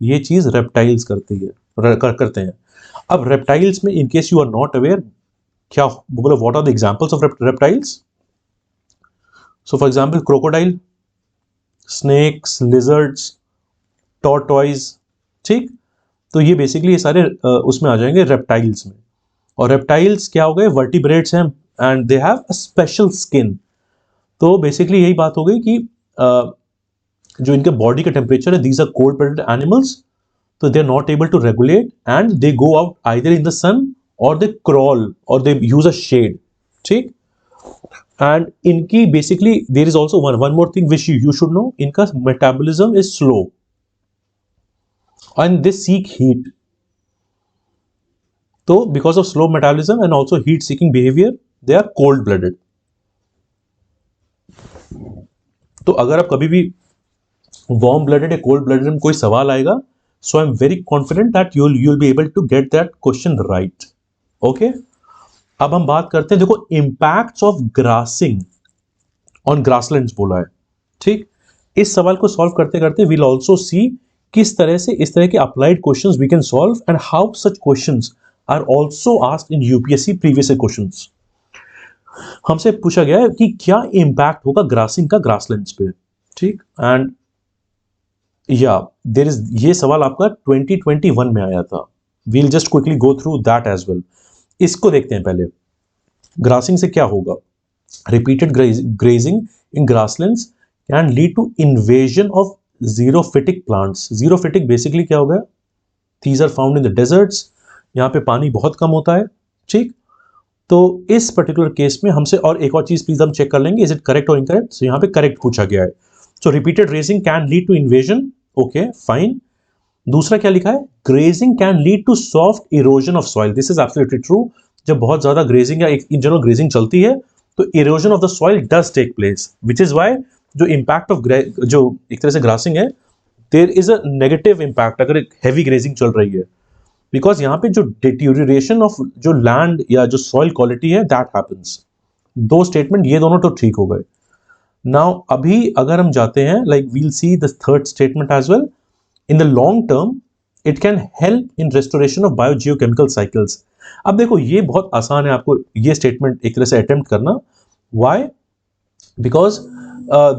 ये चीज रेप्टाइल्स करती है करते हैं। अब रेप्टाइल्स में in case you are not aware, क्या बोलो what are the examples of reptiles. So for example crocodile, snakes, lizards, tortoise, ठीक। तो ये बेसिकली ये सारे उसमें आ जाएंगे रेप्टाइल्स में। और रेप्टाइल्स क्या हो गए, वर्टिब्रेट्स हैं and they have a special skin. तो बेसिकली यही बात हो गई कि जो इनके बॉडी का टेम्परेचर है, these are cold blooded animals, तो they are not able to regulate and they go out either in the sun और दे क्रॉल और दे यूज अ शेड, ठीक। एंड इनकी basically there is also one more thing which you should know, इनका metabolism is slow and they seek heat. तो because of slow metabolism and also heat seeking behaviour they are cold blooded. तो अगर आप कभी भी वार्म ब्लडेड या कोल्ड ब्लडेड में कोई सवाल आएगा, so I am very confident that you will be able to get that question right, okay. अब हम बात करते हैं, देखो impacts of grassing on grasslands बोला है, ठीक। इस सवाल को सॉल्व करते करते वील ऑल्सो सी किस तरह से इस तरह के applied questions we can solve and how such questions are also asked in UPSC previous questions. हमसे पूछा गया है कि क्या इंपैक्ट होगा ग्रासिंग का ग्रासलैंड्स पे, ठीक। एंड या देयर इज, ये सवाल आपका 2021 में आया था। We'll just quickly go through that as well. इसको देखते हैं पहले, ग्रासिंग से क्या होगा, repeated grazing in grasslands can lead to invasion of xerophytic plants. Xerophytic basically क्या होगा, these are found in the deserts, यहाँ पे पानी बहुत कम होता है, ठीक। तो इस पर्टिकुलर केस में हमसे, और एक और चीज प्लीज हम चेक कर लेंगे, इज इट करेक्ट और इनकरेक्ट। सो यहाँ पे करेक्ट पूछा गया है। So repeated grazing can lead to invasion, okay fine. दूसरा क्या लिखा है, grazing can lead to soft erosion of soil. This is absolutely true. जब बहुत ज्यादा ग्रेजिंग या इन जनरल ग्रेजिंग चलती है तो erosion of the soil does take place, which is why जो इंपैक्ट ऑफ जो एक तरह से ग्रासिंग है, there is a negative impact अगर हैवी ग्रेजिंग चल रही है, बिकॉज यहाँ पे जो डिट्यूरिएशन ऑफ जो लैंड या जो सॉइल क्वालिटी है दैट हैपेंस। दो स्टेटमेंट ये दोनों तो ठीक हो गए। नाउ अभी अगर हम जाते हैं, like we'll see the third statement as well, in the long term it can help in restoration of biogeochemical cycles. अब देखो ये बहुत आसान है आपको ये स्टेटमेंट एक तरह से अटेम्प्ट करना। Why, because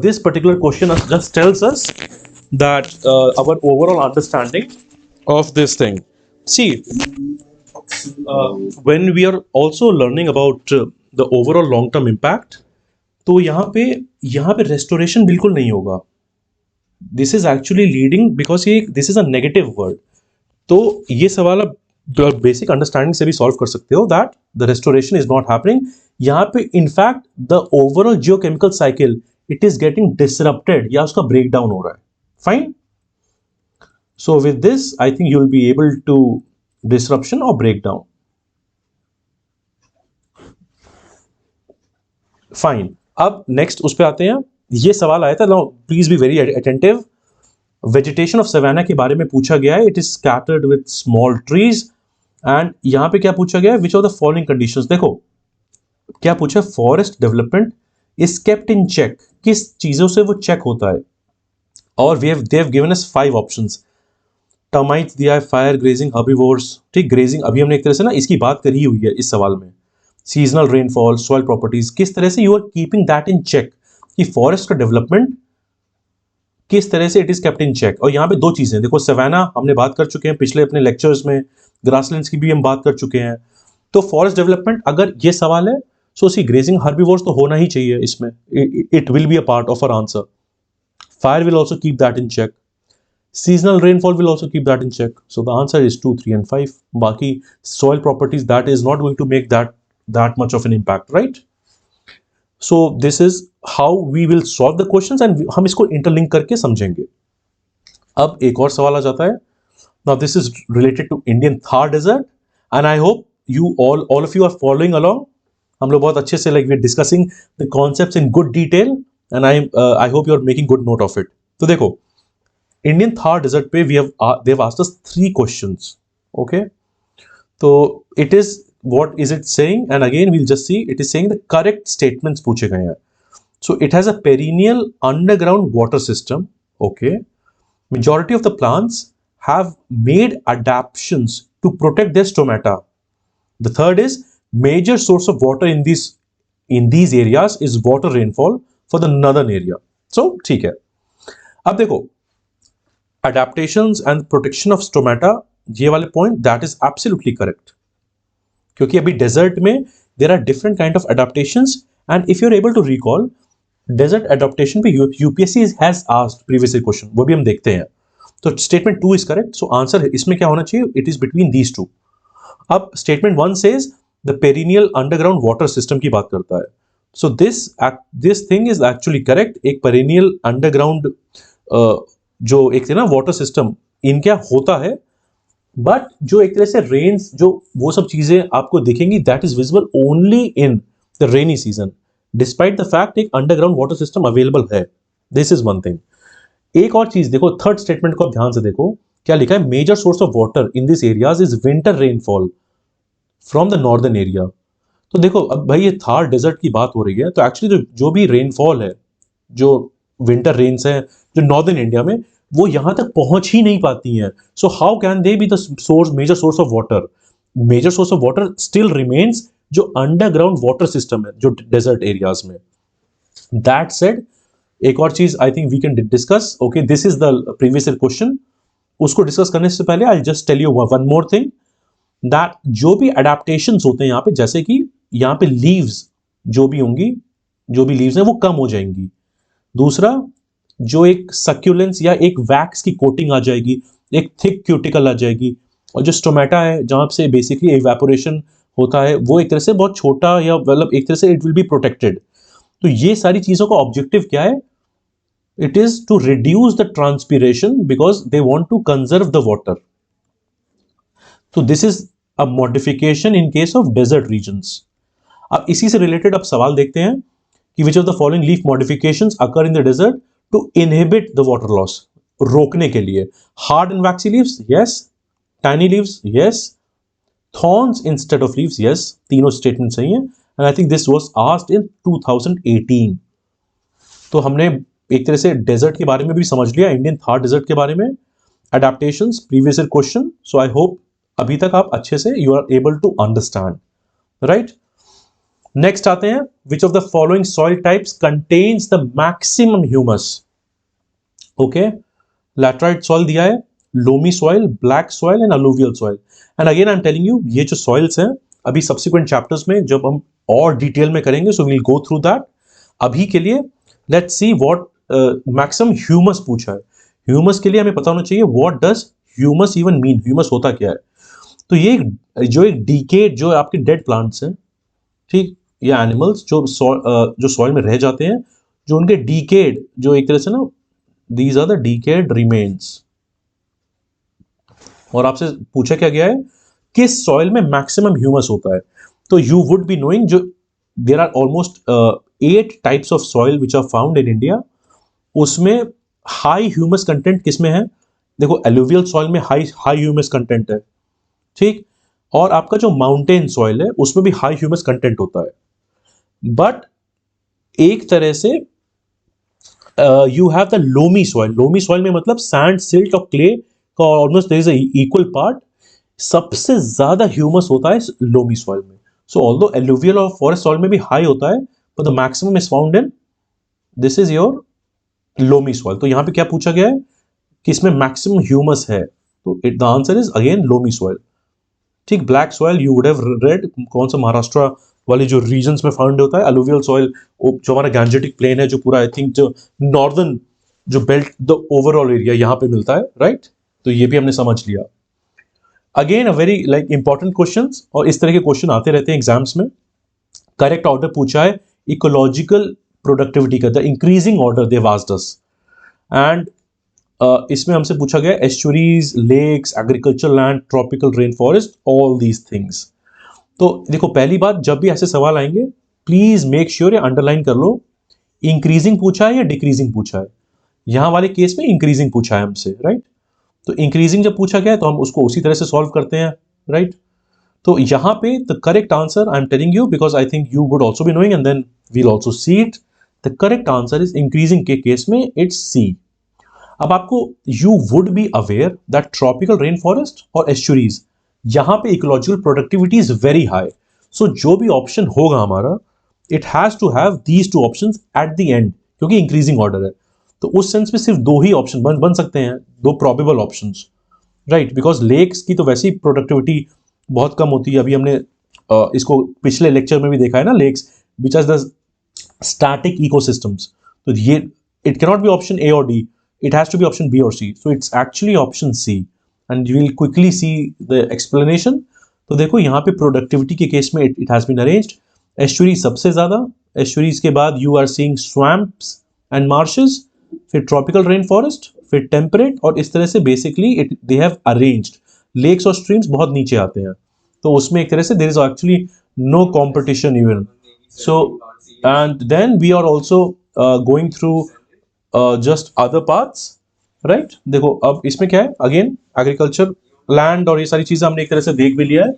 this particular question just tells us that our overall understanding of this thing. See, when we are also learning about the overall long term impact, तो यहाँ पे restoration बिल्कुल नहीं होगा। This is actually leading because ये this is a negative word। तो ये सवाल आप बेसिक अंडरस्टैंडिंग से भी सॉल्व कर सकते हो that the restoration is not happening. यहाँ पे in fact the overall geochemical cycle it is getting disrupted या उसका ब्रेक डाउन हो रहा है, fine. So with this, I think you'll be able to disruption or breakdown. Fine, अब नेक्स्ट उस पे आते हैं। ये सवाल आया था, now please be very attentive. Vegetation of savanna के बारे में पूछा गया है। It is scattered with small trees. And यहां पे क्या पूछा गया है, which are the following conditions. देखो क्या पूछा, forest development is kept in check, किस चीजों से वो चेक होता है। और we have they have given us 5 options. Termites दिया है, फायर, ग्रेजिंग, हर्बीवोर्स। ठीक, ग्रेजिंग अभी हमने एक तरह से ना इसकी बात करी हुई है इस सवाल में। सीजनल रेनफॉल, सॉइल प्रॉपर्टीज, किस तरह से you are keeping that in check, कि फॉरेस्ट का डेवलपमेंट किस तरह से it is kept in check. और यहाँ पे दो चीजें देखो, सवाना हमने बात कर चुके हैं पिछले अपने लेक्चर्स में, ग्रासलैंड्स की भी हम बात कर चुके हैं। तो फॉरेस्ट डेवलपमेंट अगर ये सवाल है, सो सी ग्रेजिंग, हर्बीवोर्स तो होना ही चाहिए इसमें, it will be a part of our answer. Fire will also keep that in check, seasonal rainfall will also keep that in check. So the answer is 2, 3 and 5. Baki soil properties, that is not going to make that much of an impact, right? So this is how we will solve the questions and हम इसको interlink करके समझेंगे। अब एक और सवाल आ जाता है। Now this is related to Indian Thar Desert and I hope you all of you are following along. हम लोग बहुत अच्छे से like we are discussing the concepts in good detail and I hope you are making good note of it. तो देखो इंडियन थार डेजर्ट पे they have asked us 3 questions. Okay, तो it is, what is it saying, and again we'll just see, it is saying the correct statements पूछे गए हैं। So it has a perennial underground water system. Okay, majority of the plants have made adaptations to protect their stomata. The third is, major source of water in these areas is water rainfall for the northern area. So ठीक है, अब देखो adaptations and protection of stomata, ये वाले point that is absolutely correct, क्योंकि अभी डेजर्ट में there are different kind of adaptations and if you are able to recall desert adaptation पे UPSC has asked previous question, वो भी हम देखते हैं। तो statement 2 is correct, so answer इसमें क्या होना चाहिए, it is between these two. अब statement 1 says the perennial underground water system की बात करता है। So this thing is actually correct. एक पेरिनियल अंडरग्राउंड जो एक ना वाटर सिस्टम इनका होता है, बट जो एक तरह से रेन्स, जो वो सब चीजें आपको दिखेंगी, that is visible only in the rainy season, despite the fact एक अंडरग्राउंड वाटर सिस्टम अवेलेबल है। This is one thing. एक और चीज देखो, थर्ड स्टेटमेंट को आप ध्यान से देखो, क्या लिखा है, major source of water in this areas is winter rainfall from the northern area. तो देखो अब भाई ये थार डेजर्ट की बात हो रही है, तो एक्चुअली जो भी रेनफॉल है, जो विंटर रेन्स है जो नॉर्दर्न इंडिया में, वो यहां तक पहुंच ही नहीं पाती हैं। So how can they be the source, major source of water? Major source of water still remains जो अंडरग्राउंड वाटर सिस्टम है जो डेजर्ट एरियाज में। दैट सेड, एक और चीज I think we can discuss. Okay, this is the previous question. उसको डिस्कस करने से पहले I just tell you one more thing, that जो भी अडेप्टेशंस होते हैं यहाँ पे, जैसे कि यहाँ पे लीव्स जो भी होंगी, जो भी लीव्स हैं वो कम हो जाएंगी। दूसरा, जो एक सक्यूलेंस या एक वैक्स की कोटिंग आ जाएगी, एक थिक क्यूटिकल आ जाएगी, और जो स्टोमेटा है जहां से बेसिकली इवेपोरेशन होता है, वो एक तरह से बहुत छोटा, या मतलब एक तरह से इट विल बी प्रोटेक्टेड। तो ये सारी चीजों का ऑब्जेक्टिव क्या है? It is to reduce the transpiration because they want to conserve the water. तो this is a modification in case of desert regions. अब इसी से रिलेटेड अब सवाल देखते हैं कि which of the following leaf modifications occur in the desert to inhibit the water loss, रोकने के लिए। Hard and waxy leaves, yes. Tiny leaves, yes. Thorns instead of leaves, yes. तीनों स्टेटमेंट सही है and I think this was asked in 2018। तो हमने एक तरह से डेजर्ट के बारे में भी समझ लिया, इंडियन थार डेजर्ट के बारे में, adaptations, previous year question. So I hope अभी तक आप अच्छे से you are able to understand, right. Next आते हैं, which of the following soil types contains the maximum humus? Okay, laterite soil दिया है, loamy soil, black soil and alluvial soil. And again I am telling you, ये जो सॉइल्स हैं अभी सब्सिक्वेंट चैप्टर्स में जब हम और डिटेल में करेंगे, so we'll go through that. अभी के लिए let's see what maximum humus पूछा है। ह्यूमस के लिए हमें पता होना चाहिए what does humus even mean, humus होता क्या है। तो ये जो एक डीकेड, जो आपके डेड प्लांट्स हैं, ठीक, या एनिमल्स जो सॉइल में रह जाते हैं, जो उनके डीकेड, जो एक तरह से ना, these are the decayed remains. और आपसे पूछा क्या गया है, किस सॉइल में मैक्सिमम ह्यूमस होता है? तो यू वुड बी नोइंग, जो there are almost 8 types of soil which are found in India, उसमें हाई ह्यूमस कंटेंट किसमें है? देखो एलुवियल सॉइल में हाई हाई ह्यूमस कंटेंट है, ठीक, और आपका जो माउंटेन सॉइल है उसमें भी हाई ह्यूमस कंटेंट होता है। बट एक तरह से you have the loamy soil. Loamy soil में मतलब सैंड, सिल्ट और क्ले का almost there is equal part. सबसे ज्यादा ह्यूमस होता है लोमी सॉइल में। सो ऑल्दो एलुवियल और फॉरेस्ट सॉइल में भी हाई होता है, but the maximum is found in this is your loamy soil. तो यहां पे क्या पूछा गया है कि इसमें मैक्सिमम ह्यूमस है, तो the answer is again loamy soil. ठीक, black soil you would have red, कौन सा महाराष्ट्र वाले जो रीजन्स में फाउंड होता है। अलुवियल सॉइल जो हमारा गैंजेटिक प्लेन है, जो पूरा आई थिंक जो नॉर्दर्न जो बेल्ट द ओवरऑल एरिया यहाँ पे मिलता है, राइट। तो ये भी हमने समझ लिया। Again a very like important question, और इस तरह के क्वेश्चन आते रहते हैं एग्जाम्स में। करेक्ट ऑर्डर पूछा है इकोलॉजिकल प्रोडक्टिविटी का, the increasing order they asked us. And इसमें हमसे पूछा गया estuaries, lakes, agriculture land, tropical rain forest, all these things. तो देखो पहली बात, जब भी ऐसे सवाल आएंगे प्लीज मेक श्योर या अंडरलाइन कर लो, इंक्रीजिंग पूछा है या डिक्रीजिंग पूछा है। यहां वाले केस में इंक्रीजिंग पूछा है हमसे, राइट। तो इंक्रीजिंग जब पूछा गया है तो हम उसको उसी तरह से सॉल्व करते हैं, राइट। तो यहां पे the correct answer I am telling you because I think you would also be knowing and then we'll also see it. The correct answer is increasing के केस में इट्स सी। अब आपको you would be aware that tropical rain forest और एस्चुरीज, यहां पे ecological productivity is very high. So जो भी ऑप्शन होगा हमारा, it has to have these two options at the and, क्योंकि इंक्रीजिंग ऑर्डर है। तो उस सेंस में सिर्फ दो ही ऑप्शन बन सकते हैं, दो probable options, right. Because lakes की तो वैसे ही प्रोडक्टिविटी बहुत कम होती है। अभी हमने इसको पिछले लेक्चर में भी देखा है ना, lakes which are the static ecosystems. तो ये it cannot be option A और D, it has to be option B or C. So it's actually option C, and you will quickly see the explanation. तो देखो यहाँ पे प्रोडक्टिविटी के केस में it has been arranged. Estuary सबसे ज्यादा, एस्चुरीज के बाद you are seeing swamps and marshes, फिर tropical rain forest, फिर temperate, और इस तरह से basically they have arranged. Lakes और streams बहुत नीचे आते हैं, तो उसमें एक तरह से there is actually no competition even. So and then we are also going through just other parts, right. देखो अब इसमें क्या है, अगेन एग्रीकल्चर लैंड और ये सारी चीजें हमने एक तरह से देख भी लिया है।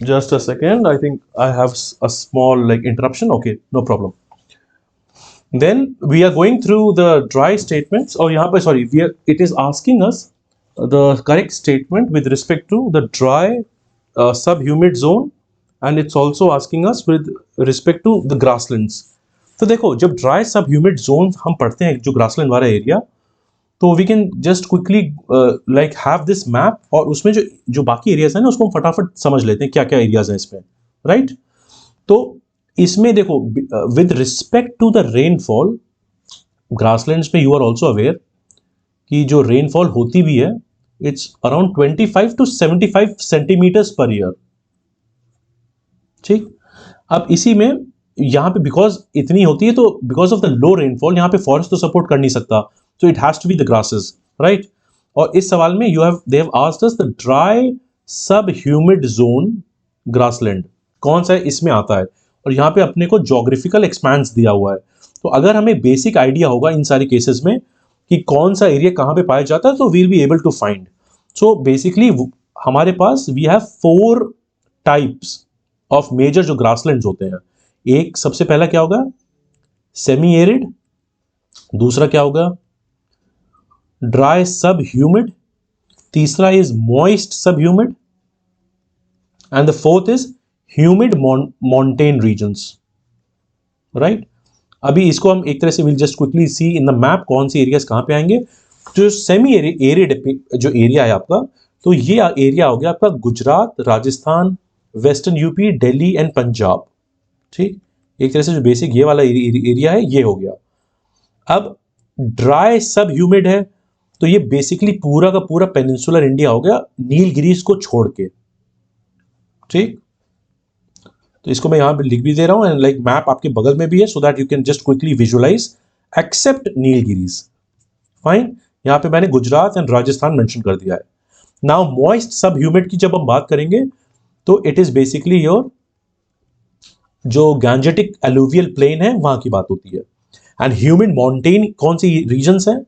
Just a second, I think I have a small like interruption, okay no problem. Then we are going through the dry statements, और यहाँ पे sorry we are it is asking us the correct statement with respect to the dry sub humid zone, and it's also asking us with respect to the grasslands. तो देखो जब ड्राई सब ह्यूमिड जोन हम पढ़ते हैं, जो ग्रासलैंड वाला एरिया, तो we can just quickly like have this map, और उसमें जो जो बाकी एरियाज है ना उसको हम फटाफट समझ लेते हैं क्या क्या एरियाज हैं इसमें, राइट। तो इसमें देखो with respect to the rainfall, grasslands में यू आर ऑल्सो अवेयर कि जो रेनफॉल होती भी है it's around 25 to 75 centimetres per year, ठीक। अब इसी में यहाँ पे बिकॉज इतनी होती है, तो because of the low rainfall यहाँ पे फॉरेस्ट तो सपोर्ट कर नहीं सकता, so it has to be the grasses, right. और इस सवाल में they have asked us the dry sub humid zone grassland कौन सा है, इसमें आता है। और यहाँ पे अपने को ज्योग्राफिकल एक्सपेंस दिया हुआ है, तो अगर हमें बेसिक आइडिया होगा इन सारी केसेस में कि कौन सा एरिया कहाँ पे पाया जाता है, तो we'll be able to find. So basically हमारे पास we have 4 types of major जो ग्रासलैंड्स होते हैं। एक सबसे पहला क्या होगा, सेमी एरिड, दूसरा क्या होगा, ड्राई सब ह्यूमिड, तीसरा is moist sub humid, and the fourth is humid mountain regions, right. अभी इसको हम एक तरह से will just quickly see in the map कौन सी एरियाज कहां पे आएंगे। जो सेमी एरिड जो एरिया है आपका, तो ये एरिया हो गया आपका Gujarat, Rajasthan, western UP, Delhi and Punjab, ठीक। एक तरह से जो बेसिक ये वाला एरिया है ये हो गया। अब ड्राई सब ह्यूमिड है, तो ये बेसिकली पूरा का पूरा पेनिनसुलर इंडिया हो गया नीलगिरीज को छोड़ के, ठीक। तो इसको मैं यहां पे लिख भी दे रहा हूं, एंड लाइक मैप आपके बगल में भी है, so that you can just quickly visualise except Nilgiris, fine. यहां पे मैंने गुजरात एंड राजस्थान मेंशन कर दिया है। नाउ मॉइस्ट सब ह्यूमिड की जब हम बात करेंगे, तो इट इज बेसिकली योर जो गैंजेटिक एलुवियल प्लेन है वहां की बात होती है। एंड ह्यूमिड माउंटेन कौन सी रीजन्स हैं?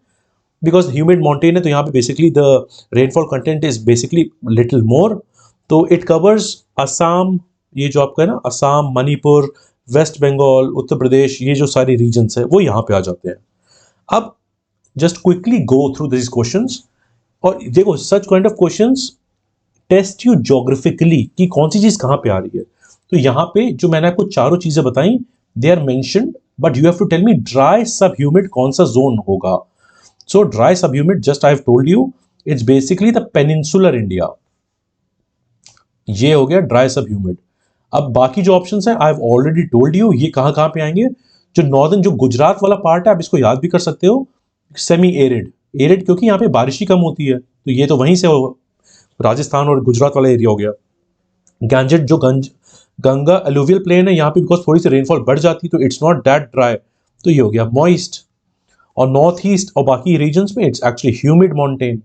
बिकॉज ह्यूमिड माउंटेन है तो यहाँ पे basically the rainfall content is basically little more, तो इट कवर्स असम, ये जो आपका है ना असम, मणिपुर, वेस्ट बंगाल, उत्तर प्रदेश, ये जो सारी रीजन्स है वो यहाँ पे आ जाते हैं। अब just quickly go through this questions, और देखो such kind of questions test you geographically कि कौन सी चीज कहां पे आ रही है। तो यहां पे जो मैंने आपको चारों चीजें बताई they are mentioned, but you have to tell me dry sub humid कौन सा जोन होगा। So dry sub humid just I have told you it's basically the peninsular India, ये हो गया ड्राई सब ह्यूमिड। अब बाकी जो ऑप्शंस हैं I have already told you ये कहां कहां पे आएंगे। जो नॉर्दर्न जो गुजरात वाला पार्ट है आप इसको याद भी कर सकते हो, सेमी एरिड, एरिड क्योंकि यहाँ पे बारिश ही कम होती है, तो ये तो वहीं से राजस्थान और गुजरात वाला एरिया हो गया। गैंजेट जो गंगा एलुवियल प्लेन है यहाँ पे बिकॉज थोड़ी सी रेनफॉल बढ़ जाती है तो इट्स नॉट दैट ड्राई, तो ये हो गया मॉइस्ट। और नॉर्थ ईस्ट और बाकी रीजन्स में इट्स एक्चुअली ह्यूमिड माउंटेन,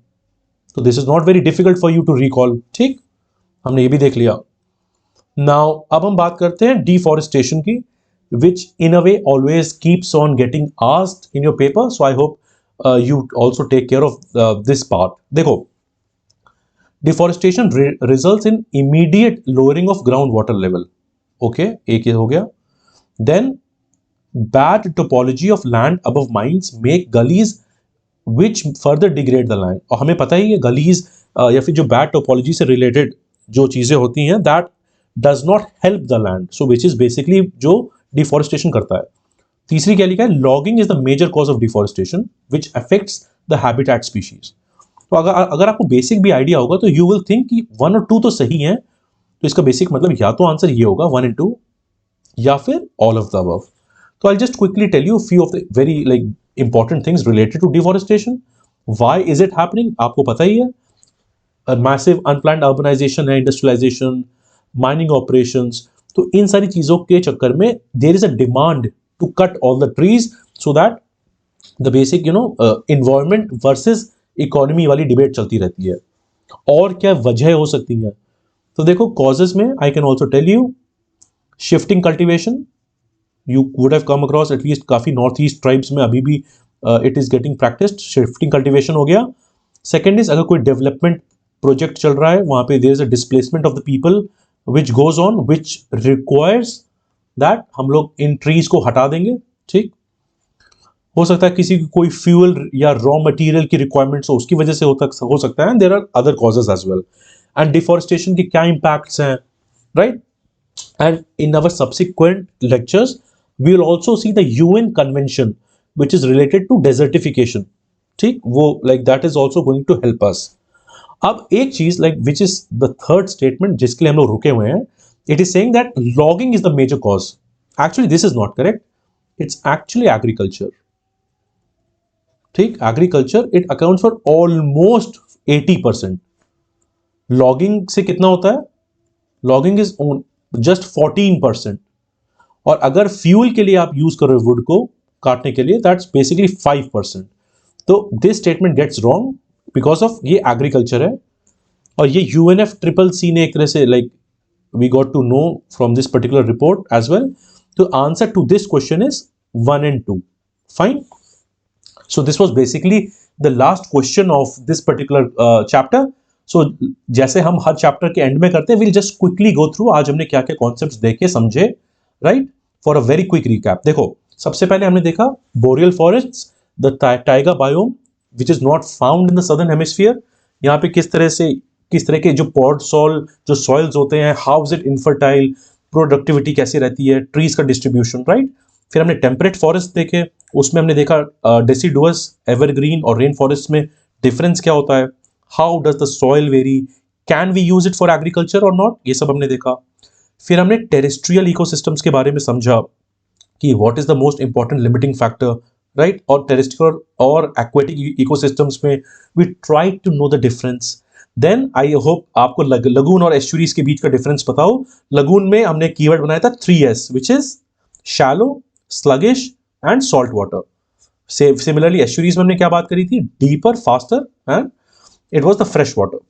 तो this is not very difficult for you to recall. ठीक, हमने ये भी देख लिया। नाउ अब हम बात करते हैं डिफॉरेस्टेशन की, which in a way always keeps on getting asked in your paper, so I hope you also take care of this part. देखो deforestation results in immediate lowering of ground water level, okay, एक ये हो गया। Then bad topology of land above mines make gullies which further degrade the land, और हमें पता ही है गलीज या फिर जो बैड टोपोलॉजी से रिलेटेड जो चीजें होती हैं that does not help the land, so which is basically जो डिफॉरेस्टेशन करता है। तीसरी क्या लिखा है, logging is the major cause of deforestation which affects the habitat species. तो अगर अगर आपको बेसिक भी आइडिया होगा तो यू विल थिंक कि 1 और 2 तो सही है, तो इसका बेसिक मतलब या तो आंसर ये होगा 1 and 2 या फिर ऑल ऑफ द अबव। तो I just quickly tell you few of the very like important things related to deforestation. Why is it happening आपको पता ही है, मैसिव अनप्लान्ड अर्बनाइजेशन है, इंडस्ट्रियलाइजेशन, माइनिंग ऑपरेशंस, तो इन सारी चीजों के चक्कर में there is a demand to cut all the trees so that the basic environment versus economy वाली डिबेट चलती रहती है। और क्या वजह हो सकती है, तो देखो कॉजेज में I can also tell you shifting cultivation, you would have come across at least काफी नॉर्थ ईस्ट ट्राइब्स में अभी भी it is getting practised, shifting cultivation हो गया। सेकेंड इज अगर कोई डेवलपमेंट प्रोजेक्ट चल रहा है वहां पे there is a displacement of the people which goes on which requires that हम लोग इन ट्रीज को हटा देंगे। ठीक, हो सकता है किसी की कोई फ्यूल या रॉ मटेरियल की रिक्वायरमेंट्स हो उसकी वजह से हो सकता है, there are other causes as well. And deforestation के क्या इंपैक्ट्स हैं, right. And in our subsequent lectures we will also see the UN convention which is related to desertification. ठीक, वो like that is also going to help us. अब एक चीज like which is the third statement जिसके लिए हम लोग रुके हुए हैं, it is saying that logging is the major cause. Actually this is not correct, it's actually agriculture. ठीक, agriculture it accounts for almost 80%। Logging से कितना होता है, लॉगिंग इज जस्ट 14%। और अगर फ्यूल के लिए आप यूज कर रहे हो वुड को काटने के लिए दैट्स बेसिकली 5%। तो this statement gets wrong because of ये एग्रीकल्चर है। और ये UNFCCC ने एक तरह से like we got to know from this particular report as well. तो answer to this question is 1 and 2। Fine, so this was basically the last question of this particular chapter। so जैसे हम हर चैप्टर के एंड में करते हैं, we'll just quickly go through आज हमने क्या क्या कॉन्सेप्ट्स देखे समझे, right, for a very quick recap. देखो सबसे पहले हमने देखा boreal forests, the taiga biome which is not found in the southern hemisphere. यहाँ पे किस तरह के जो पॉड सॉल जो सॉइल्स होते हैं, how is it infertile, productivity कैसी रहती है, ट्रीज का डिस्ट्रीब्यूशन, राइट। फिर हमने टेम्परेट फॉरेस्ट देखे, उसमें हमने देखा डेसिडुअस, एवरग्रीन और रेन फॉरेस्ट में डिफरेंस क्या होता है, how does the soil vary, can we use it for agriculture और नॉट, ये सब हमने देखा। फिर हमने टेरेस्ट्रियल इकोसिस्टम्स के बारे में समझा कि what is the most important limiting factor, right. और टेरेस्ट्रियल और एक्वेटिक इकोसिस्टम्स में we try to know the difference. Then I hope आपको लगून और एस्चुरीज के बीच का डिफरेंस पता हो। लगून में हमने कीवर्ड बनाया था 3S which is shallow, sluggish and salt water। Similarly estuaries में हमने क्या बात करी थी, deeper, faster and it was the fresh water।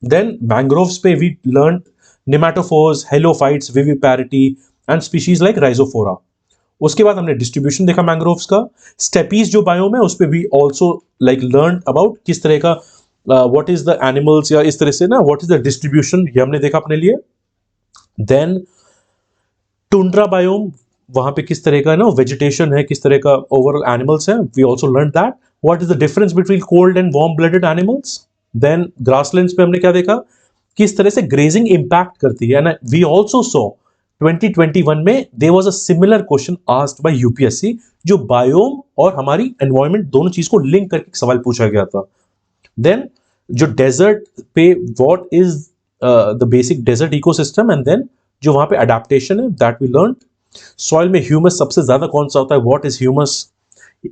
Then mangroves पे we learned nematophores, halophytes, viviparity and species like Rhizophora. उसके बाद हमने डिस्ट्रीब्यूशन देखा मैंग्रोव्स का। स्टेपीज जो बायोम है उस पर भी ऑल्सो लाइक लर्न अबाउट किस तरह का व्हाट इज द एनिमल्स, या इस तरह से ना व्हाट इज द डिस्ट्रीब्यूशन, ये हमने देखा अपने लिए। देन टुंड्रा बायोम, वहां पे किस तरह का ना वेजिटेशन है, किस तरह का ओवरऑल एनिमल्स हैं, we also learn that. What is the difference between cold and warm blooded animals. Then grasslands पे हमने क्या देखा, किस तरह से ग्रेजिंग इंपैक्ट करती है। एंड वी ऑल्सो सॉ 2021 में there was a similar question asked by UPSC, जो बायोम और हमारी एनवायरमेंट दोनों चीज को लिंक करके एक सवाल पूछा गया था। देन जो डेजर्ट पे what is the basic desert ecosystem, and then जो वहां पे अडेप्टेशन है दैट वी लर्न। सॉइल में ह्यूमस सबसे ज्यादा कौन सा होता है, what is humus.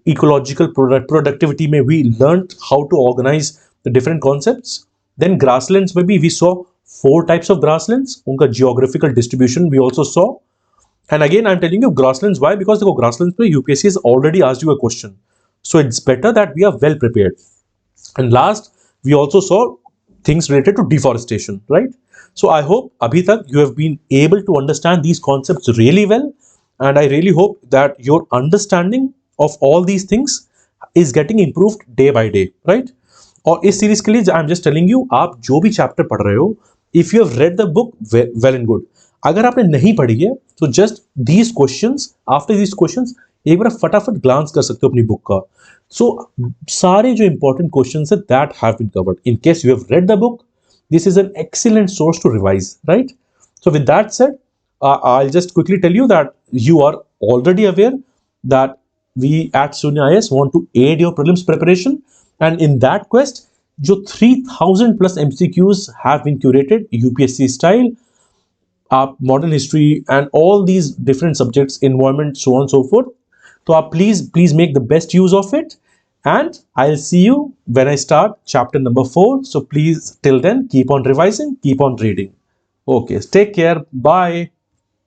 Ecological productivity में we learn how to organise the different concepts. Then grasslands में भी we saw 4 types of grasslands, उनका geographical distribution we also saw. And again I'm telling you grasslands, why? Because देखो grasslands पे UPSC has already asked you a question, so it's better that we are well prepared. And last we also saw things related to deforestation, right? So I hope abhi tak you have been able to understand these concepts really well, and I really hope that your understanding of all these things is getting improved day by day, right? और इस सीरीज के लिए आई एम जस्ट टेलिंग यू, आप जो भी चैप्टर पढ़ रहे हो, if you have read the book well and good. अगर आपने नहीं पढ़ी है तो just these questions, after these questions एक बार फटाफट ग्लांस कर सकते हो अपनी बुक का। सो सारे जो इंपॉर्टेंट क्वेश्चंस है that have been covered. In case you have read the book, this is an excellent source to revise, right? So with that said, I'll just quickly tell you that you are already aware that we at Sunya IAS want to aid your prelims preparation, and in that quest जो 3000 plus MCQs have been curated UPSC style, आप modern history and all these different subjects, environment, so on and so forth, तो आप please make the best use of it, and I'll see you when I start chapter number 4. So please till then keep on revising, keep on reading. Okay, take care, bye.